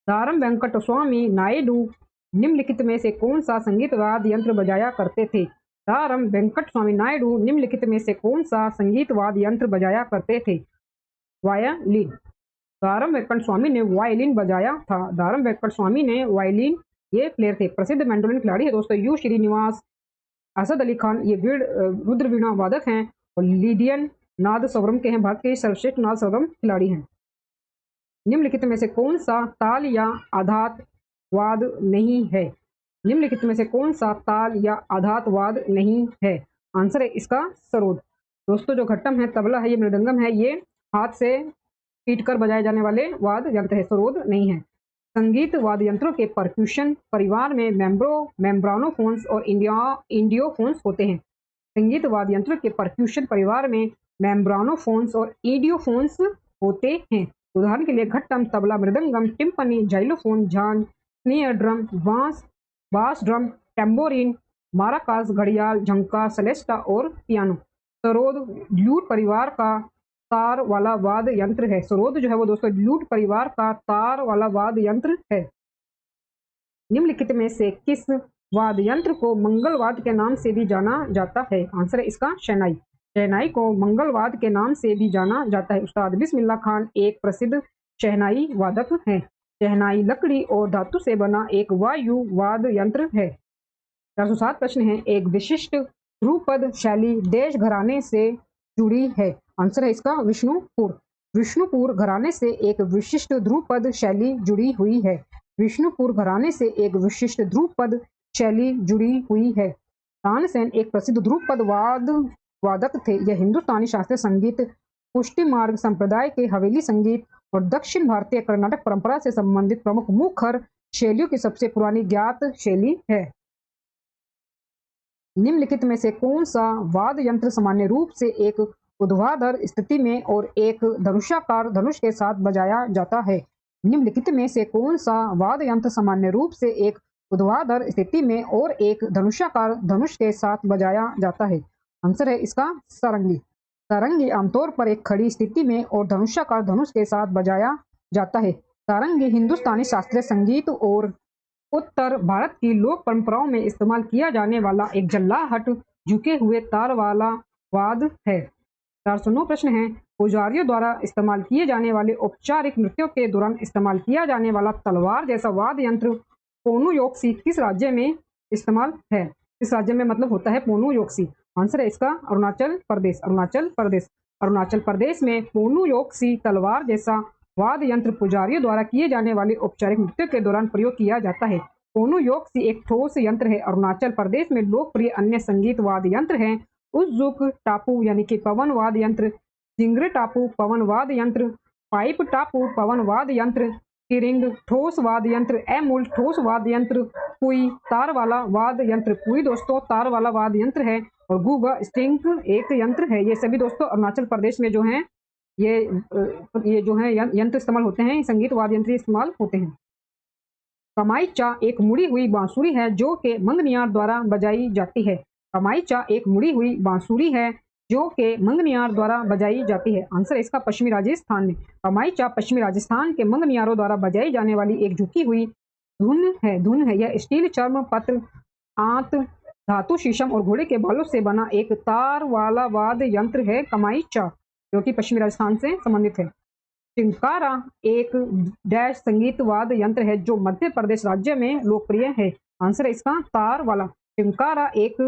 दारम वेंकट स्वामी नायडू निम्नलिखित में से कौन सा संगीत वाद्य यंत्र बजाया करते थे? दारम वेंकट स्वामी नायडू निम्नलिखित में से कौन सा संगीत वाद्य यंत्र बजाया करते थे? वायलिन। दारम वेंकट स्वामी ने वायलिन बजाया था। दारम वेंकट स्वामी ने वायलिन ये प्लेयर थे। प्रसिद्ध मैंडोलिन खिलाड़ी है दोस्तों यू श्रीनिवास। असद अली खान ये रुद्र वीणा वादक हैं और लीडियन नाद स्वरम के हैं, भारत के सर्वश्रेष्ठ नाद स्वरम खिलाड़ी हैं। निम्नलिखित में से कौन सा ताल या आधात वाद नहीं है? निम्नलिखित में से कौन सा ताल या आधात वाद नहीं है? आंसर है इसका सरोद। दोस्तों जो घट्टम है, तबला है, ये मृदंगम है, ये हाथ से पीट कर बजाए जाने वाले वाद यंत्र है, सरोद नहीं है। संगीत वाद्य यंत्रों के परक्यूशन परिवार में मेम्ब्रानोफोन्स और इंडियोफोन्स होते हैं। संगीत वाद्य यंत्रों के परक्यूशन परिवार में मेम्ब्रानोफोन्स और इंडियोफोन्स होते हैं। उदाहरण के लिए घट्टम, तबला, मृदंगम, टिम्पनी, जाइलोफोन, झांझ, snare drum, bass drum, tambourine, maracas, घड़ियाल, झंका, सेलेस्टा और पियानो। सरोद ल्यूट परिवार का तार वाला वाद्य यंत्र है। सरोद जो है वो दोस्तों ल्यूट परिवार का तार वाला वाद्य यंत्र है। निम्नलिखित में से किस वाद्य यंत्र को मंगलवाद्य के नाम से भी जाना जाता है? आंसर है इसका शहनाई। शहनाई को मंगलवाद्य के नाम से भी जाना जाता है। उस्ताद बिस्मिल्लाह खान एक प्रसिद्ध शहनाई वादक हैं। शहनाई लकड़ी और धातु से बना एक वायु वाद्य यंत्र है। 407 प्रश्न है, एक विशिष्ट ध्रुपद शैली देश घराने से जुड़ी है। आंसर है इसका विष्णुपुर। विष्णुपुर घराने से एक विशिष्ट ध्रुपद शैली जुड़ी हुई है। विष्णुपुर घराने से एक विशिष्ट ध्रुपद शैली जुड़ी हुई है। तानसेन एक प्रसिद्ध ध्रुपद वादक थे। यह हिंदुस्तानी शास्त्रीय संगीत, पुष्टि मार्ग संप्रदाय के हवेली संगीत और दक्षिण भारतीय कर्नाटक परंपरा से संबंधित प्रमुख मुखर शैलियों की सबसे पुरानी ज्ञात शैली है। निम्नलिखित में से कौन सा वाद्य यंत्र सामान्य रूप से एक ऊर्ध्वाधर स्थिति में और एक धनुषाकार धनुष के साथ बजाया जाता है? निम्नलिखित में से कौन सा वाद्य यंत्र सामान्य रूप से एक ऊर्ध्वाधर स्थिति में और एक धनुषाकार धनुष के साथ बजाया जाता है? आंसर है इसका सारंगी। सारंगी आमतौर पर एक खड़ी स्थिति में और धनुषाकार धनुष के साथ बजाया जाता है। सारंगी हिंदुस्तानी शास्त्रीय संगीत और उत्तर भारत की लोक परंपराओं में इस्तेमाल किया जाने वाला एक जल्लाहट झुके हुए तार वाला वाद्य है। 409 प्रश्न है, पुजारियों द्वारा इस्तेमाल किए जाने वाले औपचारिक नृत्यों के दौरान इस्तेमाल किया जाने वाला तलवार जैसा वाद्य यंत्र पोनुयोक्सी किस राज्य में इस्तेमाल है? किस राज्य में मतलब होता है पोनुयोक्सी? आंसर है इसका अरुणाचल प्रदेश। अरुणाचल प्रदेश। अरुणाचल प्रदेश में पोनुयोक्सी तलवार जैसा वाद्य यंत्र पुजारियों द्वारा किए जाने वाले औपचारिक नृत्य के दौरान प्रयोग किया जाता है। पोनुयोक्सी एक ठोस यंत्र है। अरुणाचल प्रदेश में लोकप्रिय अन्य संगीत वाद्य यंत्र हैं उजुक टापू यानी कि पवन वाद्य यंत्र, जिंगरे टापू पवन वाद्य यंत्र, पाइप टापू पवन वाद्य यंत्र, किरिंग ठोस वाद्य यंत्र, एमुल ठोस वाद्य यंत्र, पुई तार वाला वाद्य यंत्र। पुई दोस्तों तार वाला वाद्य यंत्र है और गुगा स्टिंग एक यंत्र है। ये सभी दोस्तों अरुणाचल प्रदेश में जो है ये जो है यंत्र इस्तेमाल होते हैं, संगीत वाद्य यंत्र इस्तेमाल होते हैं। कमाईचा एक मुड़ी हुई बांसुरी है जो कि मंगनियार द्वारा बजाई जाती है। कमाईचा एक मुड़ी हुई बांसुरी है जो कि मंगनियार द्वारा बजाई जाती है। आंसर इसका पश्चिमी राजस्थान में। कमाईचा पश्चिमी राजस्थान के मंगनियारों द्वारा बजाई जाने वाली एक झुकी हुई धुन है। यह स्टील, चर्म, पत्र, आंत, धातु, शीशम और घोड़े के बालों से बना एक तार वाला वाद्य यंत्र है कमाईचा, जो कि पश्चिमी राजस्थान से संबंधित है। चिंकारा एक डैश संगीत वाद्य यंत्र है जो मध्य प्रदेश राज्य में लोकप्रिय है। आंसर है इसका तार वाला। चिंकारा एक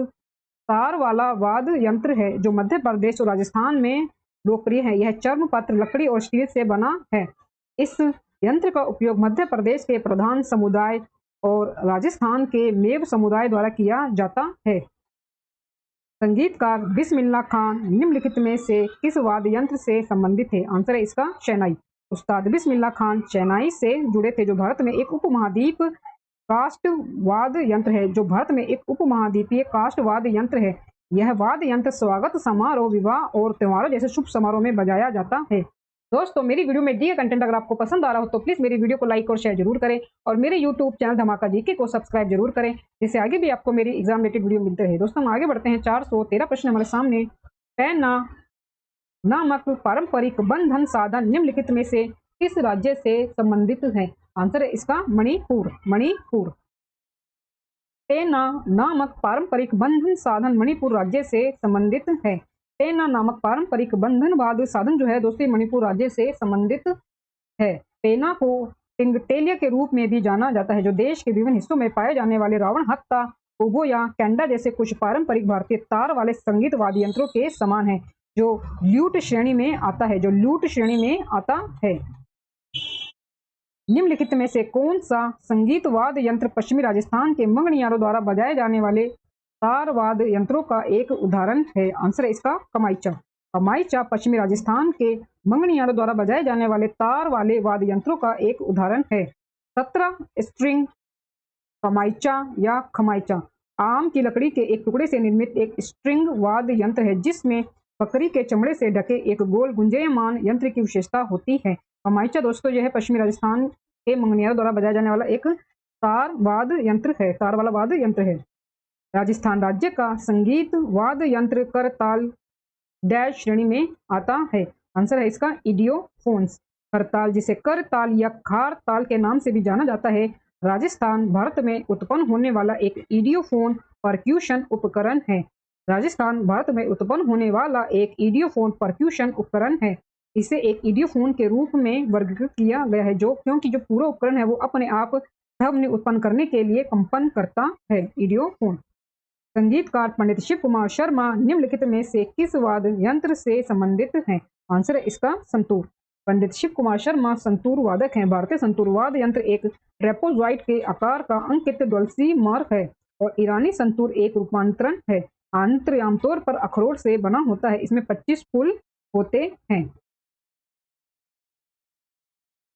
तार वाला वाद्य यंत्र है जो मध्य प्रदेश और राजस्थान में लोकप्रिय है। यह चर्म, पत्र, लकड़ी और स्टील से बना है। इस यंत्र का उपयोग मध्य प्रदेश के प्रधान समुदाय और राजस्थान के मेव समुदाय द्वारा किया जाता है। संगीतकार बिस्मिल्लाह खान निम्नलिखित में से किस वाद्य यंत्र से संबंधित है? आंसर है इसका शहनाई। उस्ताद बिस्मिल्लाह खान शहनाई से जुड़े थे, जो भारत में एक उपमहाद्वीप कास्ट वाद्य यंत्र है। जो भारत में एक उपमहाद्वीपीय कास्ट वाद्य यंत्र है। यह वाद्य यंत्र स्वागत समारोह, विवाह और त्योहारों जैसे शुभ समारोह में बजाया जाता है। दोस्तों मेरी वीडियो में दिए कंटेंट अगर आपको पसंद आ रहा हो तो प्लीज मेरी वीडियो को लाइक और शेयर जरूर करें और मेरे यूट्यूब चैनल धमाका जीके को सब्सक्राइब जरूर करें, जिससे आगे भी आपको मेरी एग्जाम रिलेटेड वीडियो मिलते रहे। दोस्तों हम आगे बढ़ते हैं। 413 प्रश्न हमारे सामने। पैना नामक पारंपरिक बंधन साधन निम्नलिखित में से किस राज्य से संबंधित है? आंसर है इसका मणिपुर। मणिपुर। पैना नामक पारंपरिक बंधन साधन मणिपुर राज्य से संबंधित है। पैना नामक पारंपरिक बंधन वाद्य साधन जो है दोस्तों मणिपुर राज्य से संबंधित है। पैना को टिंगटेलिया के रूप में भी जाना जाता है, जो देश के विभिन्न हिस्सों में पाए जाने वाले रावण हत्ता, ओबो या कैंडा जैसे कुछ पारंपरिक भारतीय तार वाले संगीत वाद्य यंत्रों के समान है, जो ल्यूट श्रेणी में आता है, जो ल्यूट श्रेणी में आता है। निम्नलिखित में से कौन सा संगीत वाद्य यंत्र पश्चिमी राजस्थान के मंगनियारों द्वारा बजाए जाने वाले तार वाद्य यंत्रों का एक उदाहरण है? आंसर है इसका कमाइचा। कमाइचा पश्चिमी राजस्थान के मंगनियारों द्वारा बजाए जाने वाले तार वाले वाद्य यंत्रों का एक उदाहरण है। 17 स्ट्रिंग कमाइचा या खमाइचा आम की लकड़ी के एक टुकड़े से निर्मित एक स्ट्रिंग वाद्य यंत्र है, जिसमें बकरी के चमड़े से ढके एक गोल गुंजयमान यंत्र की विशेषता होती है। कमाइचा दोस्तों यह पश्चिमी राजस्थान के मंगनियारों द्वारा बजाया जाने वाला एक तार वाद्य यंत्र है, तार वाला वाद्य यंत्र है। राजस्थान राज्य का संगीत वाद्य यंत्र करताल डैश श्रेणी में आता है। आंसर है इसका इडियोफोन्स। करताल, जिसे करताल या खार ताल के नाम से भी जाना जाता है, राजस्थान भारत में उत्पन्न होने वाला एक इडियोफोन परक्यूशन उपकरण है। राजस्थान भारत में उत्पन्न होने वाला एक इडियोफोन परक्यूशन उपकरण है। इसे एक इडियोफोन के रूप में वर्गीकृत किया गया है, जो क्योंकि जो पूरा उपकरण है वो अपने आप ध्वनि उत्पन्न करने के लिए कंपन करता है। इडियोफोन। संगीतकार पंडित शिव कुमार शर्मा निम्नलिखित में से किस वाद्य यंत्र से संबंधित हैं? आंसर है इसका संतूर। पंडित शिव कुमार शर्मा संतूर वादक हैं। भारतीय संतूर वाद्य यंत्र एक ट्रेपेजॉइड के आकार का अंकित डुअल मार्क है और ईरानी संतूर एक रूपांतरण है। आंत्र आमतौर पर अखरोट से बना होता है। इसमें 25 फूल होते हैं।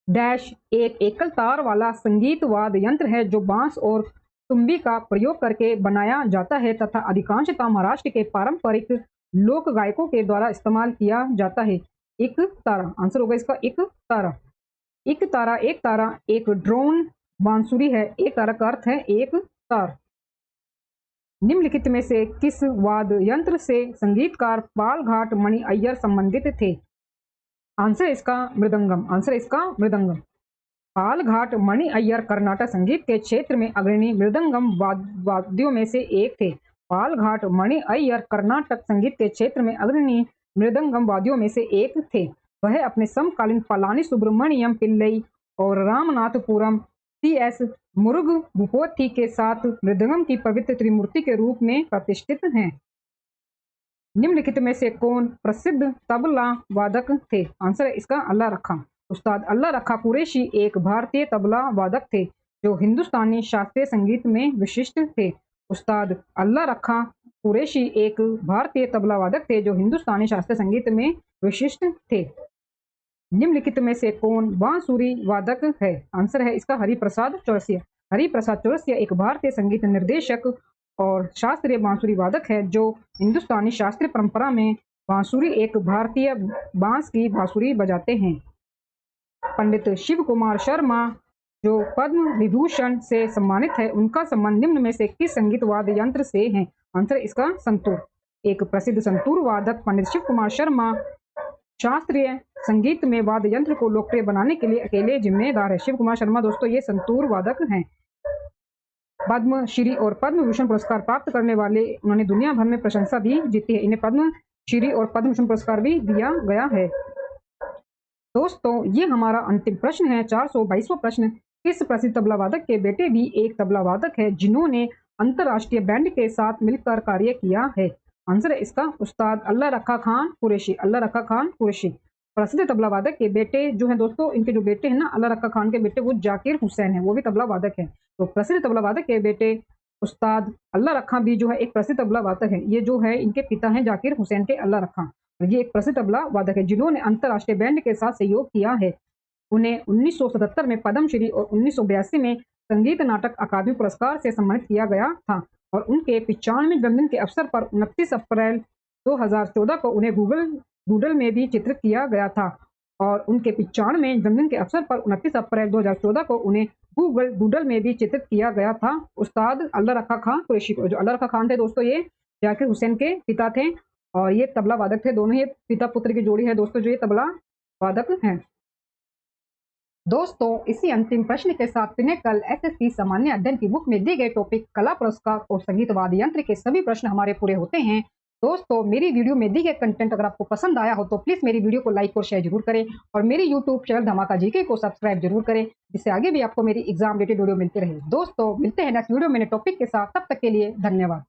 डैश एक एकल तार वाला संगीत वाद्य यंत्र है, जो बांस और तुम्बी का प्रयोग करके बनाया जाता है तथा अधिकांशतः महाराष्ट्र के पारंपरिक लोक गायकों के द्वारा इस्तेमाल किया जाता है। एक तारा। आंसर होगा इसका एक तारा। एक तारा, एक तारा एक ड्रोन बांसुरी है। एक तारा का अर्थ है एक तार। निम्नलिखित में से किस वाद्य यंत्र से संगीतकार पालघाट मणि अय्यर संबंधित थे? आंसर इसका मृदंगम। आंसर इसका मृदंगम। पालघाट मणि अय्यर कर्नाटक संगीत के क्षेत्र में अग्रणी मृदंगम वाद्यों में से एक थे। पालघाट मणि अय्यर कर्नाटक संगीत के क्षेत्र में अग्रणी मृदंगम वाद्यों में से एक थे। वह अपने समकालीन पलानी सुब्रमण्यम पिल्लई और रामनाथपुरम CS मुरुगभूपोथी के साथ मृदंगम की पवित्र त्रिमूर्ति के रूप में प्रतिष्ठित हैं। निम्नलिखित में से कौन प्रसिद्ध तबला वादक थे? आंसर है इसका अल्लाह रखा। उस्ताद अल्लाह रखा कुरैशी एक भारतीय तबला वादक थे, जो हिंदुस्तानी शास्त्रीय संगीत में विशिष्ट थे। उस्ताद अल्लाह रखा कुरैशी एक भारतीय तबला वादक थे, जो हिंदुस्तानी शास्त्रीय संगीत में विशिष्ट थे। निम्नलिखित में से कौन बांसुरी वादक है? आंसर है इसका हरिप्रसाद चौरसिया। हरिप्रसाद चौरसिया एक भारतीय संगीत निर्देशक और शास्त्रीय बांसुरी वादक है, जो हिंदुस्तानी शास्त्रीय परंपरा में बांसुरी एक भारतीय बांस की बांसुरी बजाते हैं। पंडित शिव कुमार शर्मा जो पद्म विभूषण से सम्मानित है, उनका संबंध निम्न में से किस संगीत वाद्य यंत्र से है? आंसर इसका संतूर। एक प्रसिद्ध संतूर वादक पंडित शिव कुमार शर्मा शास्त्रीय संगीत में वाद्य यंत्र को लोकप्रिय बनाने के लिए अकेले जिम्मेदार है। शिव कुमार शर्मा दोस्तों ये संतूर वादक हैं। पद्म श्री और पद्म विभूषण पुरस्कार प्राप्त करने वाले उन्होंने दुनिया भर में प्रशंसा भी जीती है। इन्हें पद्म श्री और पद्म विभूषण पुरस्कार भी दिया गया है। दोस्तों ये हमारा अंतिम प्रश्न है, 422वां प्रश्न। किस प्रसिद्ध तबला वादक के बेटे भी एक तबला वादक है, जिन्होंने अंतरराष्ट्रीय बैंड के साथ मिलकर कार्य किया है? आंसर है इसका उस्ताद अल्लाह रखा खान कुरैशी। अल्लाह रखा खान कुरैशी प्रसिद्ध तबला वादक के बेटे जो हैं दोस्तों, इनके जो बेटे हैं ना अल्लाह रखा खान के बेटे, वो जाकिर हुसैन है, वो भी तबला वादक है। तो प्रसिद्ध तबला वादक के बेटे उस्ताद अल्लाह रखा भी जो है एक प्रसिद्ध तबला वादक है। ये जो है इनके पिता हैं जाकिर हुसैन के अल्लाह रखा। ये एक प्रसिद्ध तबला वादक है जिन्होंने अंतरराष्ट्रीय बैंड के साथ सहयोग किया है। उन्हें 1977 में पद्मश्री और 1982 में संगीत नाटक अकादमी पुरस्कार से सम्मानित किया गया था और उनके 95वें जन्मदिन के अवसर पर 29 अप्रैल 2014 को उन्हें गूगल में भी चित्रित किया गया था और उनके 95वें जन्मदिन के अवसर पर 29 अप्रैल 2014 को उन्हें गूगल में भी चित्रित किया गया था। उस्ताद अल्लाह रखा खान कुरैशी को, जो अल्लाह रखा खान थे दोस्तों, ये जाकिर हुसैन के पिता थे और ये तबला वादक थे। दोनों ही पिता पुत्र की जोड़ी है दोस्तों, जो ये तबला वादक हैं। दोस्तों इसी अंतिम प्रश्न के साथ पिनेकल SSC सामान्य अध्ययन की बुक में दिए गए टॉपिक कला पुरस्कार और संगीत वाद्य यंत्र के सभी प्रश्न हमारे पूरे होते हैं। दोस्तों मेरी वीडियो में दी गए कंटेंट अगर आपको पसंद आया हो तो प्लीज़ मेरी वीडियो को लाइक और शेयर जरूर करें और मेरी यूट्यूब चैनल धमाका जीके को सब्सक्राइब जरूर करें, जिससे आगे भी आपको मेरी एग्जाम रिलेटेड वीडियो मिलती रहे। दोस्तों मिलते हैं नेक्स्ट वीडियो में नए टॉपिक के साथ, तब तक के लिए धन्यवाद।